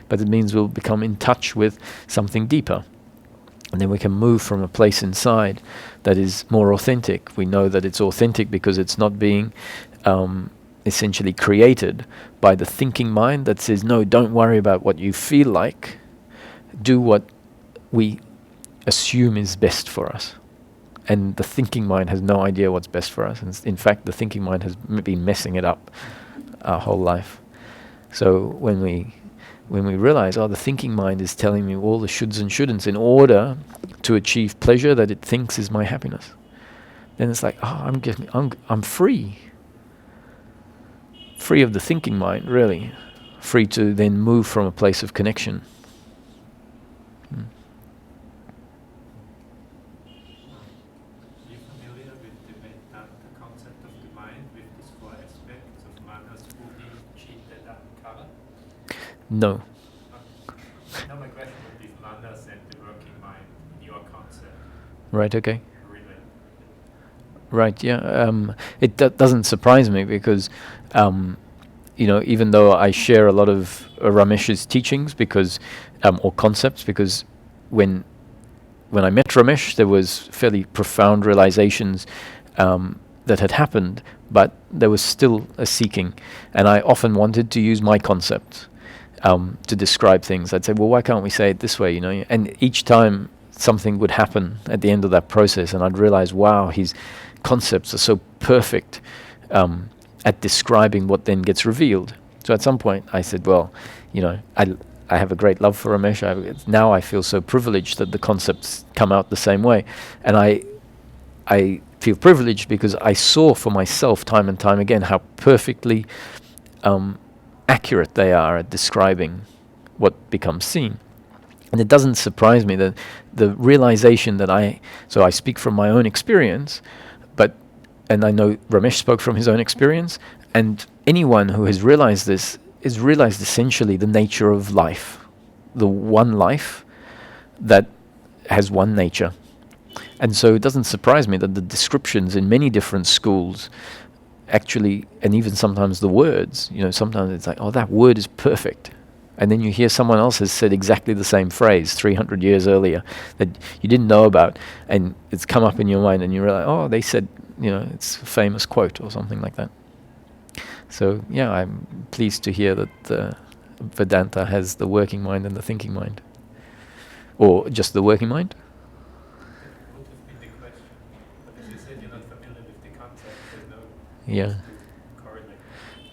but it means we'll become in touch with something deeper. And then we can move from a place inside that is more authentic. We know that it's authentic because it's not being essentially created by the thinking mind that says, no, don't worry about what you feel like. Do what we assume is best for us. And the thinking mind has no idea what's best for us. And in fact, the thinking mind has been messing it up our whole life. So when we when we realize, oh, the thinking mind is telling me all the shoulds and shouldn'ts in order to achieve pleasure that it thinks is my happiness, then it's like, oh, I'm free. Free of the thinking mind, really. Free to then move from a place of connection. Are you familiar with the Vedanta concept of the mind, with these four aspects of manas, buddhi, chitta, and ahankara? No. Now my question would be manas and the working mind, your concept. Right, okay. Related. Right, yeah. It doesn't surprise me because, even though I share a lot of Ramesh's teachings because, or concepts, because when I met Ramesh, there was fairly profound realizations that had happened, but there was still a seeking, and I often wanted to use my concept to describe things. I'd say, well, why can't we say it this way, And each time something would happen at the end of that process, and I'd realize, wow, his concepts are so perfect at describing what then gets revealed. So at some point I said, well, I have a great love for Ramesh. Now I feel so privileged that the concepts come out the same way. And I feel privileged because I saw for myself time and time again how perfectly accurate they are at describing what becomes seen. And it doesn't surprise me that the realization that I speak from my own experience, and I know Ramesh spoke from his own experience, and anyone who has realized this has realized essentially the nature of life, the one life that has one nature. And so it doesn't surprise me that the descriptions in many different schools actually, and even sometimes the words, sometimes it's like, oh, that word is perfect. And then you hear someone else has said exactly the same phrase 300 years earlier that you didn't know about, and it's come up in your mind, and you realize, oh, they said, it's a famous quote or something like that. So, yeah, I'm pleased to hear that Vedanta has the working mind and the thinking mind. Or just the working mind? That would have been the question. But as you said, you're not familiar with the concept, there's no Yeah. to correlate.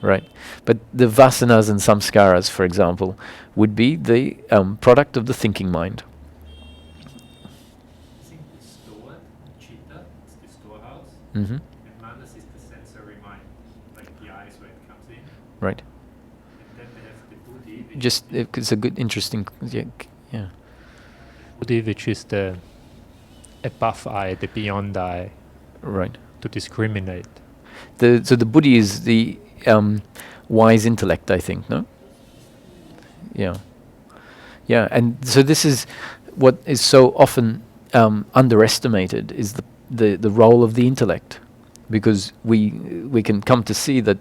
Right. But the vasanas and samskaras, for example, would be the product of the thinking mind. I think it's stored, chitta, it's the storehouse, Mm-hmm. and manas is the sensory mind, like the eyes where it comes in. Right. And then they have the buddhi, which Just, it's a good, interesting, yeah. buddhi, which is the above eye, the beyond eye, Right. to discriminate. So the buddhi is the wise intellect, I think, no? Yeah. Yeah, and so this is what is so often underestimated, is the role of the intellect, because we can come to see that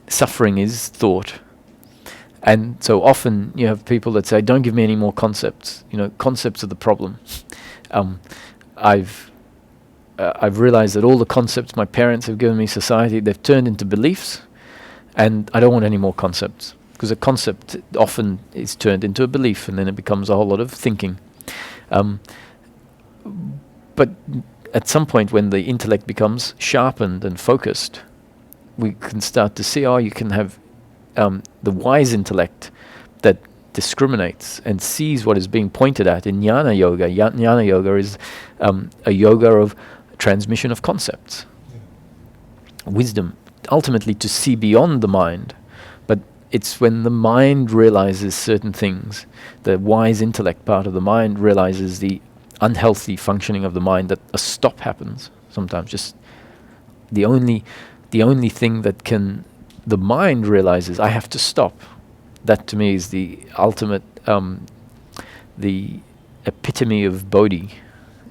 suffering is thought. And so often you have people that say, don't give me any more concepts. Concepts are the problem. I've realized that all the concepts my parents have given me, society, they've turned into beliefs, and I don't want any more concepts, because a concept often is turned into a belief, and then it becomes a whole lot of thinking. But at some point when the intellect becomes sharpened and focused, we can start to see, you can have the wise intellect that discriminates and sees what is being pointed at in jnana yoga. Jnana yoga is a yoga of transmission of concepts. Wisdom, ultimately to see beyond the mind. But it's when the mind realizes certain things, the wise intellect part of the mind realizes the unhealthy functioning of the mind, that a stop happens sometimes. Just the only thing that the mind realizes, I have to stop. That to me is the ultimate, the epitome of Bodhi,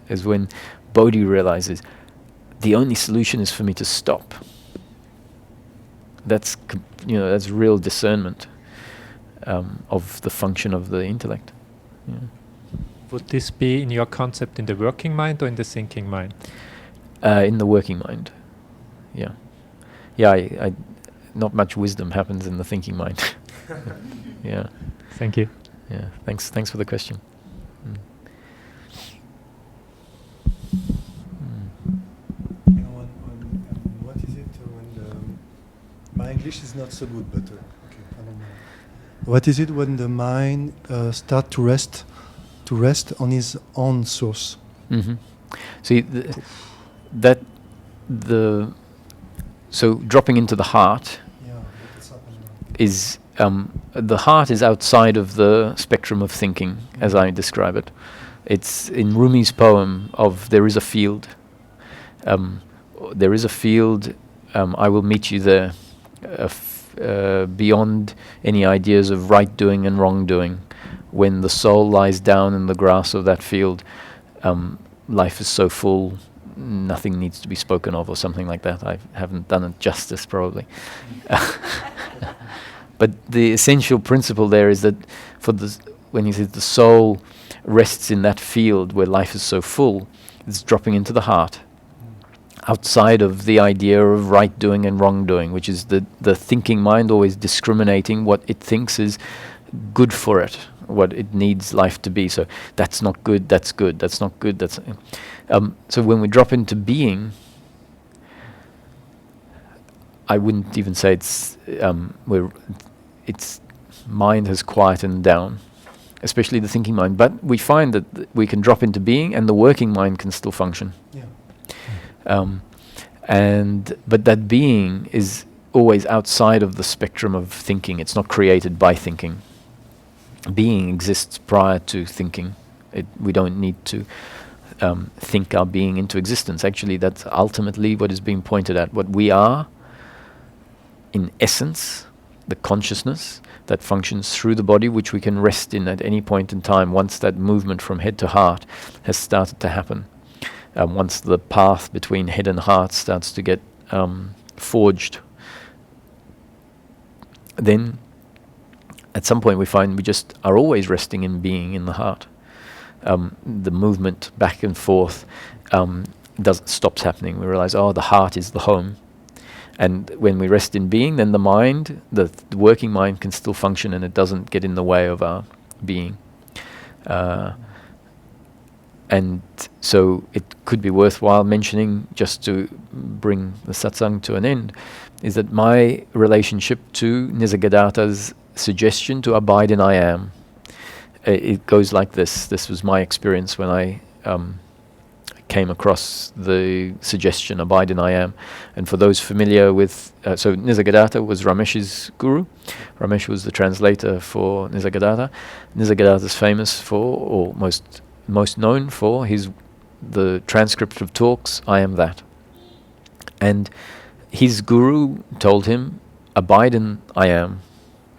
is when Bodhi realizes the only solution is for me to stop. That's that's real discernment of the function of the intellect. Yeah. Would this be in your concept in the working mind or in the thinking mind? In the working mind. Yeah. Yeah, I not much wisdom happens in the thinking mind. Yeah. Thank you. Yeah. Thanks for the question. What is it when my English is not so good, but okay, I don't know. What is it when the mind start to rest on his own source? Mm-hmm. See, so dropping into the heart is the heart is outside of the spectrum of thinking, as I describe it. It's in Rumi's poem of "There is a field." There is a field. I will meet you there, beyond any ideas of right doing and wrong doing. When the soul lies down in the grass of that field, life is so full, nothing needs to be spoken of, or something like that. I haven't done it justice, probably. But the essential principle there is that when he says the soul rests in that field where life is so full, it's dropping into the heart, outside of the idea of right doing and wrong doing, which is the thinking mind always discriminating what it thinks is good for it, what it needs life to be. So that's not good, that's good, that's not good, that's... so when we drop into being, I wouldn't even say its mind has quietened down, especially the thinking mind. But we find that we can drop into being and the working mind can still function. Yeah. But that being is always outside of the spectrum of thinking. It's not created by thinking. Being exists prior to thinking. We don't need to think our being into existence. Actually, that's ultimately what is being pointed at. What we are, in essence, the consciousness that functions through the body, which we can rest in at any point in time once that movement from head to heart has started to happen. Once the path between head and heart starts to get forged, then at some point we find we just are always resting in being in the heart. The movement back and forth stops happening. We realize, the heart is the home. And when we rest in being, then the mind, the working mind, can still function, and it doesn't get in the way of our being. And so it could be worthwhile mentioning, just to bring the satsang to an end, is that my relationship to Nisargadatta's suggestion to abide in I am, it goes like this. This was my experience when I came across the suggestion, abide in I am. And for those familiar with, so Nisargadatta was Ramesh's guru. Ramesh was the translator for Nisargadatta. Nisargadatta is famous for, or most known for, the transcript of talks, I am that. And his guru told him, abide in I am.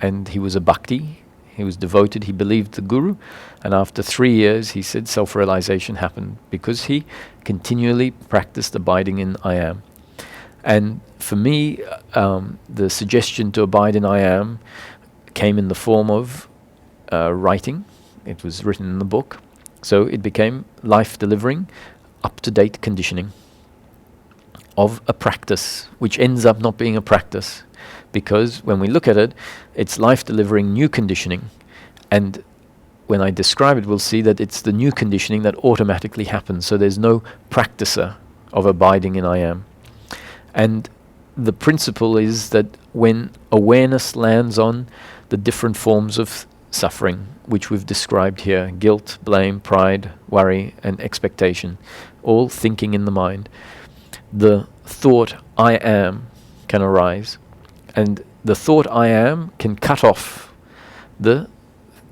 And he was a bhakti, he was devoted, he believed the guru. And after 3 years, he said self-realization happened because he continually practiced abiding in I am. And for me, the suggestion to abide in I am came in the form of writing. It was written in the book. So it became life-delivering, up-to-date conditioning of a practice, which ends up not being a practice. Because when we look at it, it's life-delivering new conditioning. And when I describe it, we'll see that it's the new conditioning that automatically happens. So there's no practicer of abiding in I am. And the principle is that when awareness lands on the different forms of suffering, which we've described here, guilt, blame, pride, worry, and expectation, all thinking in the mind, the thought I am can arise. And the thought I am can cut off the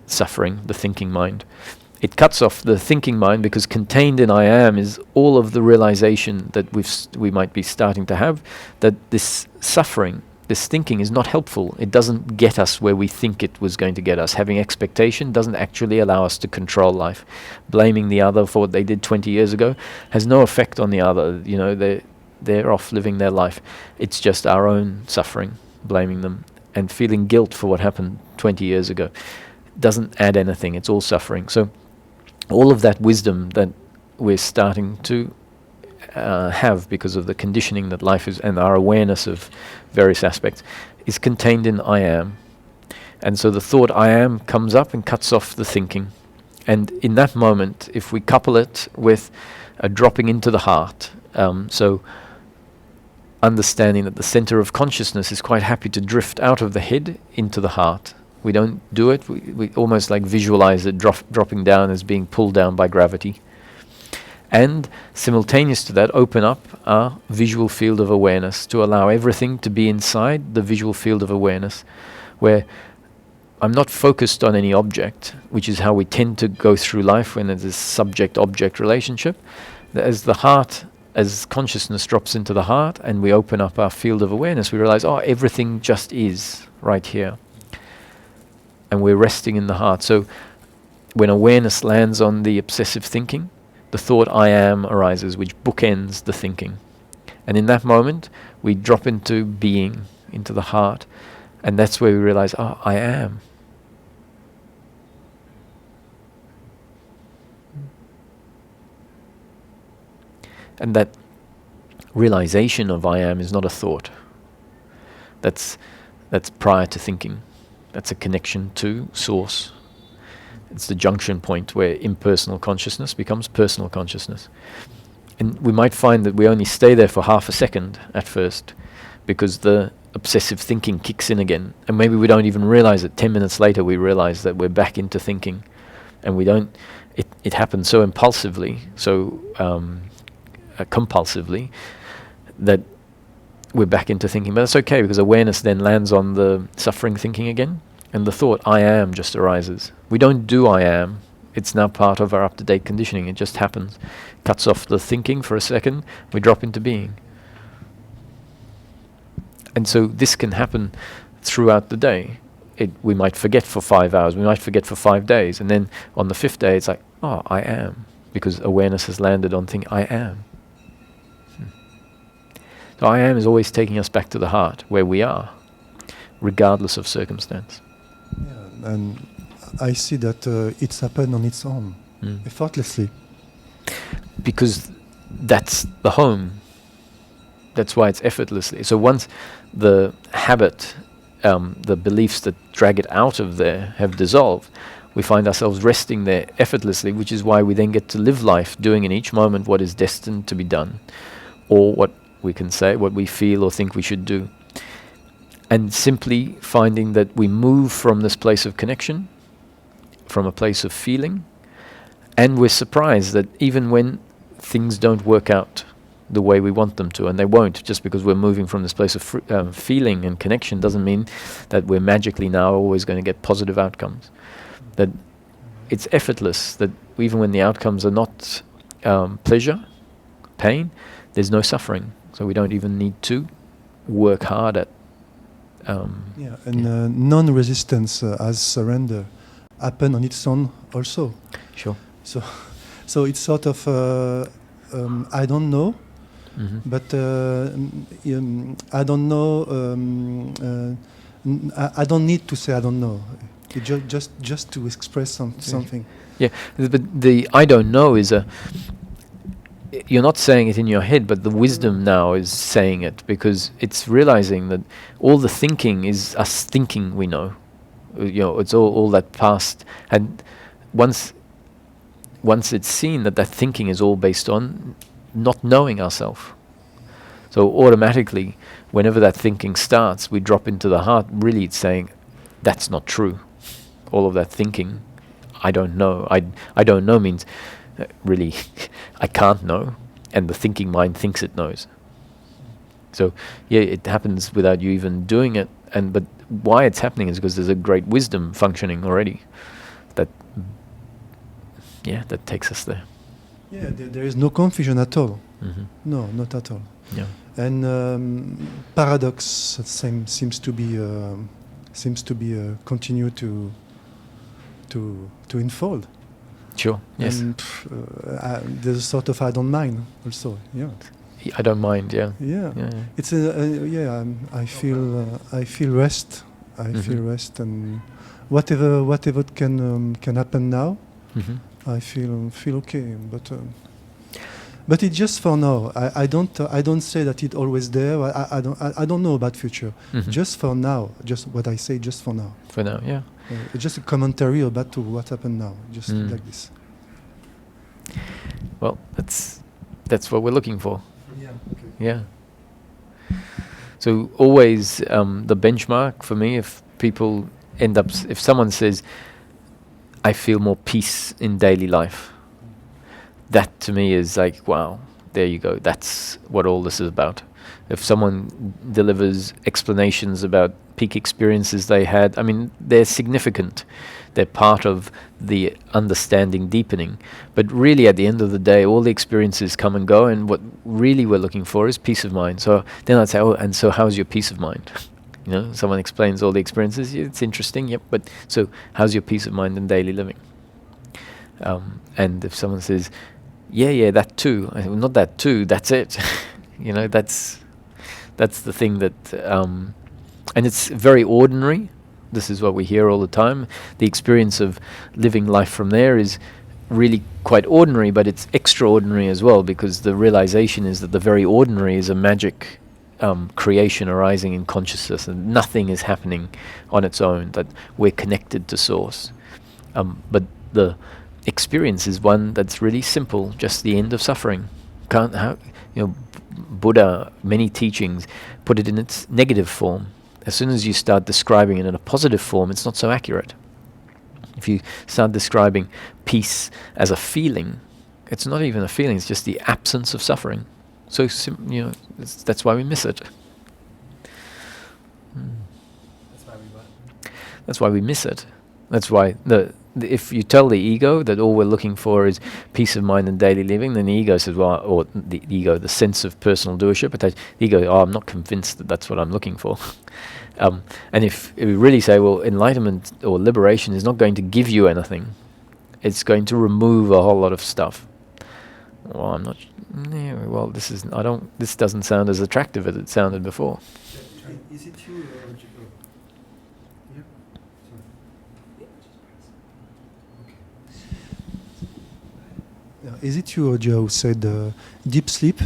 suffering, the thinking mind. It cuts off the thinking mind because contained in I am is all of the realization that we might be starting to have, that this suffering, this thinking is not helpful. It doesn't get us where we think it was going to get us. Having expectation doesn't actually allow us to control life. Blaming the other for what they did 20 years ago has no effect on the other. You know, they're off living their life. It's just our own suffering, blaming them, and feeling guilt for what happened 20 years ago. Doesn't add anything. It's all suffering. So all of that wisdom that we're starting to have because of the conditioning that life is, and our awareness of various aspects, is contained in I am. And so the thought I am comes up and cuts off the thinking. And in that moment, if we couple it with a dropping into the heart, so understanding that the center of consciousness is quite happy to drift out of the head into the heart, We don't do it. We almost like visualize it dropping down as being pulled down by gravity. And simultaneous to that, open up our visual field of awareness to allow everything to be inside the visual field of awareness, where I'm not focused on any object, which is how we tend to go through life when there's this subject-object relationship. As the heart, as consciousness drops into the heart and we open up our field of awareness, we realize, oh, everything just is right here. And we're resting in the heart. So when awareness lands on the obsessive thinking, the thought I am arises, which bookends the thinking. And in that moment, we drop into being, into the heart, and that's where we realize, oh, I am. And that realization of I am is not a thought. That's prior to thinking. That's a connection to source. It's the junction point where impersonal consciousness becomes personal consciousness. And we might find that we only stay there for half a second at first, because the obsessive thinking kicks in again. And maybe we don't even realize it. 10 minutes later we realize that we're back into thinking. And we don't, it happens so impulsively, so compulsively, that we're back into thinking. But that's okay, because awareness then lands on the suffering thinking again, and the thought I am just arises. We don't do I am. It's now part of our up-to-date conditioning. It just happens. Cuts off the thinking for a second, we drop into being. And so this can happen throughout the day. We might forget for 5 hours, we might forget for 5 days, and then on the 5th day it's like, oh, I am, because awareness has landed on thing I am. So I am is always taking us back to the heart, where we are, regardless of circumstance. Yeah, and I see that it's happened on its own, effortlessly. Because that's the home. That's why it's effortlessly. So once the habit, the beliefs that drag it out of there have dissolved, we find ourselves resting there effortlessly, which is why we then get to live life, doing in each moment what is destined to be done, or what we can say, what we feel or think we should do. And simply finding that we move from this place of connection, from a place of feeling, and we're surprised that even when things don't work out the way we want them to, and they won't, just because we're moving from this place of feeling and connection doesn't mean that we're magically now always going to get positive outcomes. That it's effortless, that even when the outcomes are not pleasure, pain, there's no suffering. So we don't even need to work hard at. Non-resistance as surrender happen on its own also. Sure. So it's sort of I don't know, but I don't know. I don't need to say I don't know. Just to express something. Yeah, but the I don't know is you're not saying it in your head, but the wisdom now is saying it, because it's realizing that all the thinking is us thinking we know. It's all that past, and once it's seen that thinking is all based on not knowing ourselves. So automatically, whenever that thinking starts, we drop into the heart. Really, it's saying that's not true. All of that thinking, I don't know. I don't know means really I can't know, and the thinking mind thinks it knows. So yeah, it happens without you even doing it. But why it's happening is because there's a great wisdom functioning already. That takes us there. Yeah, there is no confusion at all. No, not at all. Yeah. And paradox seems to be continue to unfold. Sure. Yes. And there's a sort of I don't mind also. Yeah. I don't mind. Yeah. Yeah. Yeah. It's I feel rest. I feel rest, and whatever can happen now. I feel okay, but it's just for now. I don't say that it's always there. I don't know about future. Just for now, just what I say. Just for now. For now, yeah. It's just a commentary about what happened now. Just like this. Well, that's what we're looking for. Yeah. Okay. Yeah. So always the benchmark for me, if people end up, if someone says, I feel more peace in daily life, that to me is like, wow, there you go. That's what all this is about. If someone delivers explanations about peak experiences they had, I mean, they're significant. They're part of the understanding deepening. But really, at the end of the day, all the experiences come and go, and what really we're looking for is peace of mind. So then I'd say, oh, and so how's your peace of mind? You know, someone explains all the experiences. Yeah, it's interesting, yep. But so how's your peace of mind in daily living? And if someone says, yeah, that too. I say, well, not that too. That's it. You know, that's the thing that, and it's very ordinary. This is what we hear all the time. The experience of living life from there is really quite ordinary, but it's extraordinary as well, because the realization is that the very ordinary is a magic creation arising in consciousness, and nothing is happening on its own, that we're connected to source. But the experience is one that's really simple, just the end of suffering. Buddha, many teachings put it in its negative form. As soon as you start describing it in a positive form, it's not so accurate. If you start describing peace as a feeling, it's not even a feeling, it's just the absence of suffering. So, that's why we miss it. That's why we what? That's why we miss it. That's why if you tell the ego that all we're looking for is peace of mind and daily living, then the ego says, well, or the ego, the sense of personal doership, the ego, oh, I'm not convinced that that's what I'm looking for. And if we really say, well, enlightenment or liberation is not going to give you anything, it's going to remove a whole lot of stuff. Well, I'm not. Yeah, well, this doesn't sound as attractive as it sounded before. Is it you? Is it you, Joe, who said deep sleep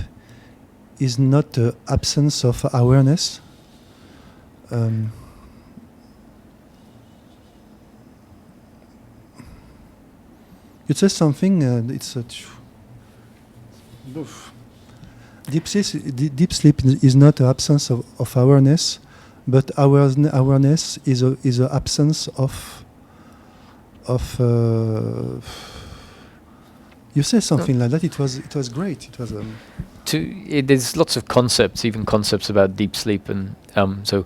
is not the absence of awareness? You said something, it's a... Deep sleep is not the absence of awareness, but awareness is a absence of you say something like that. It was great. It was. There's lots of concepts, even concepts about deep sleep, and so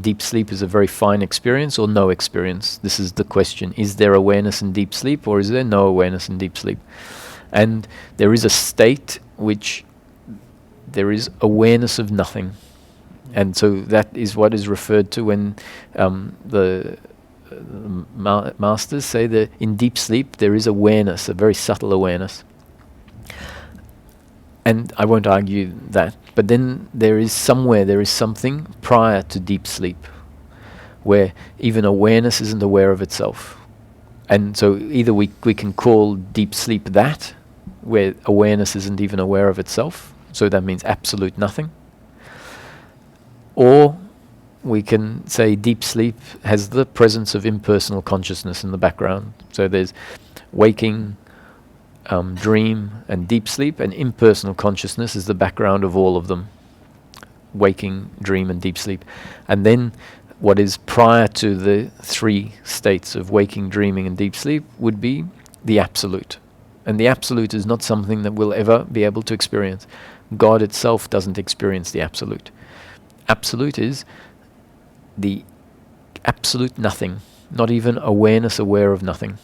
deep sleep is a very fine experience or no experience. This is the question: is there awareness in deep sleep, or is there no awareness in deep sleep? And there is a state which there is awareness of nothing, and so that is what is referred to when the masters say that in deep sleep there is awareness, a very subtle awareness. And I won't argue that, but then there is something prior to deep sleep where even awareness isn't aware of itself. And so either we can call deep sleep that, where awareness isn't even aware of itself, so that means absolute nothing, or we can say deep sleep has the presence of impersonal consciousness in the background. So there's waking, dream, and deep sleep, and impersonal consciousness is the background of all of them. Waking, dream, and deep sleep. And then what is prior to the three states of waking, dreaming, and deep sleep would be the absolute. And the absolute is not something that we'll ever be able to experience. God itself doesn't experience the absolute. Absolute is the absolute nothing, not even awareness aware of nothing.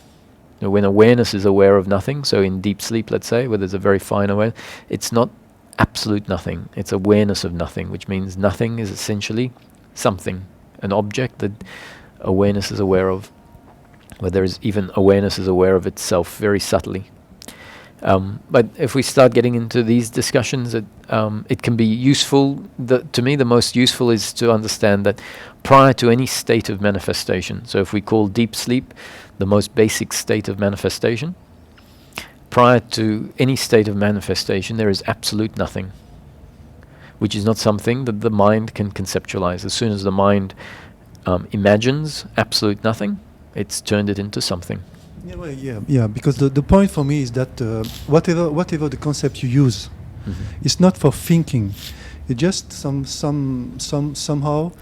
Now, when awareness is aware of nothing, so in deep sleep, let's say, where there's a very fine awareness, it's not absolute nothing, it's awareness of nothing, which means nothing is essentially something, an object that awareness is aware of, where there is even awareness is aware of itself very subtly. But if we start getting into these discussions, it can be useful. To me, the most useful is to understand that prior to any state of manifestation, so if we call deep sleep the most basic state of manifestation, prior to any state of manifestation, there is absolute nothing, which is not something that the mind can conceptualize. As soon as the mind imagines absolute nothing, it's turned it into something. Yeah. Because the point for me is that whatever the concept you use, it's not for thinking. It just somehow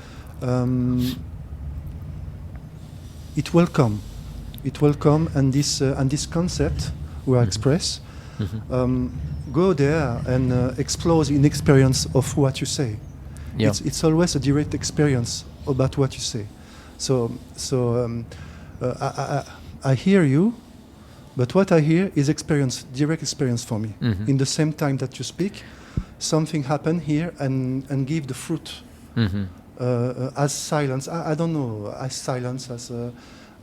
it will come. It will come, and this concept we express, go there and explore in experience of what you say. Yeah. It's always a direct experience about what you say. So I hear you, but what I hear is experience, direct experience for me. In the same time that you speak, something happen here and give the fruit as silence. I don't know, as silence, as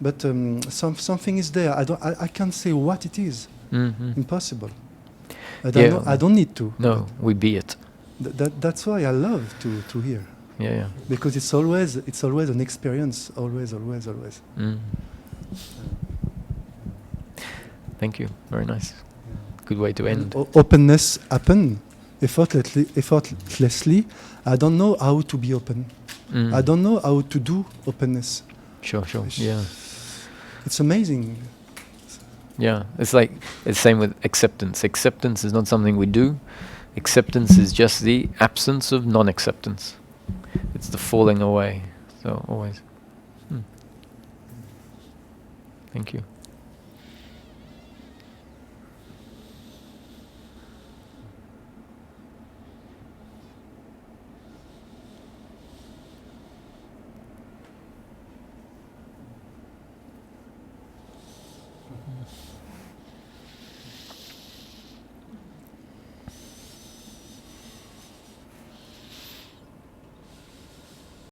but something is there. I can't say what it is. Impossible. I don't know. I don't need to. No, we be it. That's why I love to hear. Yeah. Because it's always an experience. Always. Thank you. Very nice. Good way to end. Openness happen effortlessly. I don't know how to be open. I don't know how to do openness. Sure. Yeah. It's amazing. Yeah. It's like it's same with acceptance. Acceptance is not something we do. Acceptance is just the absence of non-acceptance. It's the falling away. So always. Thank you.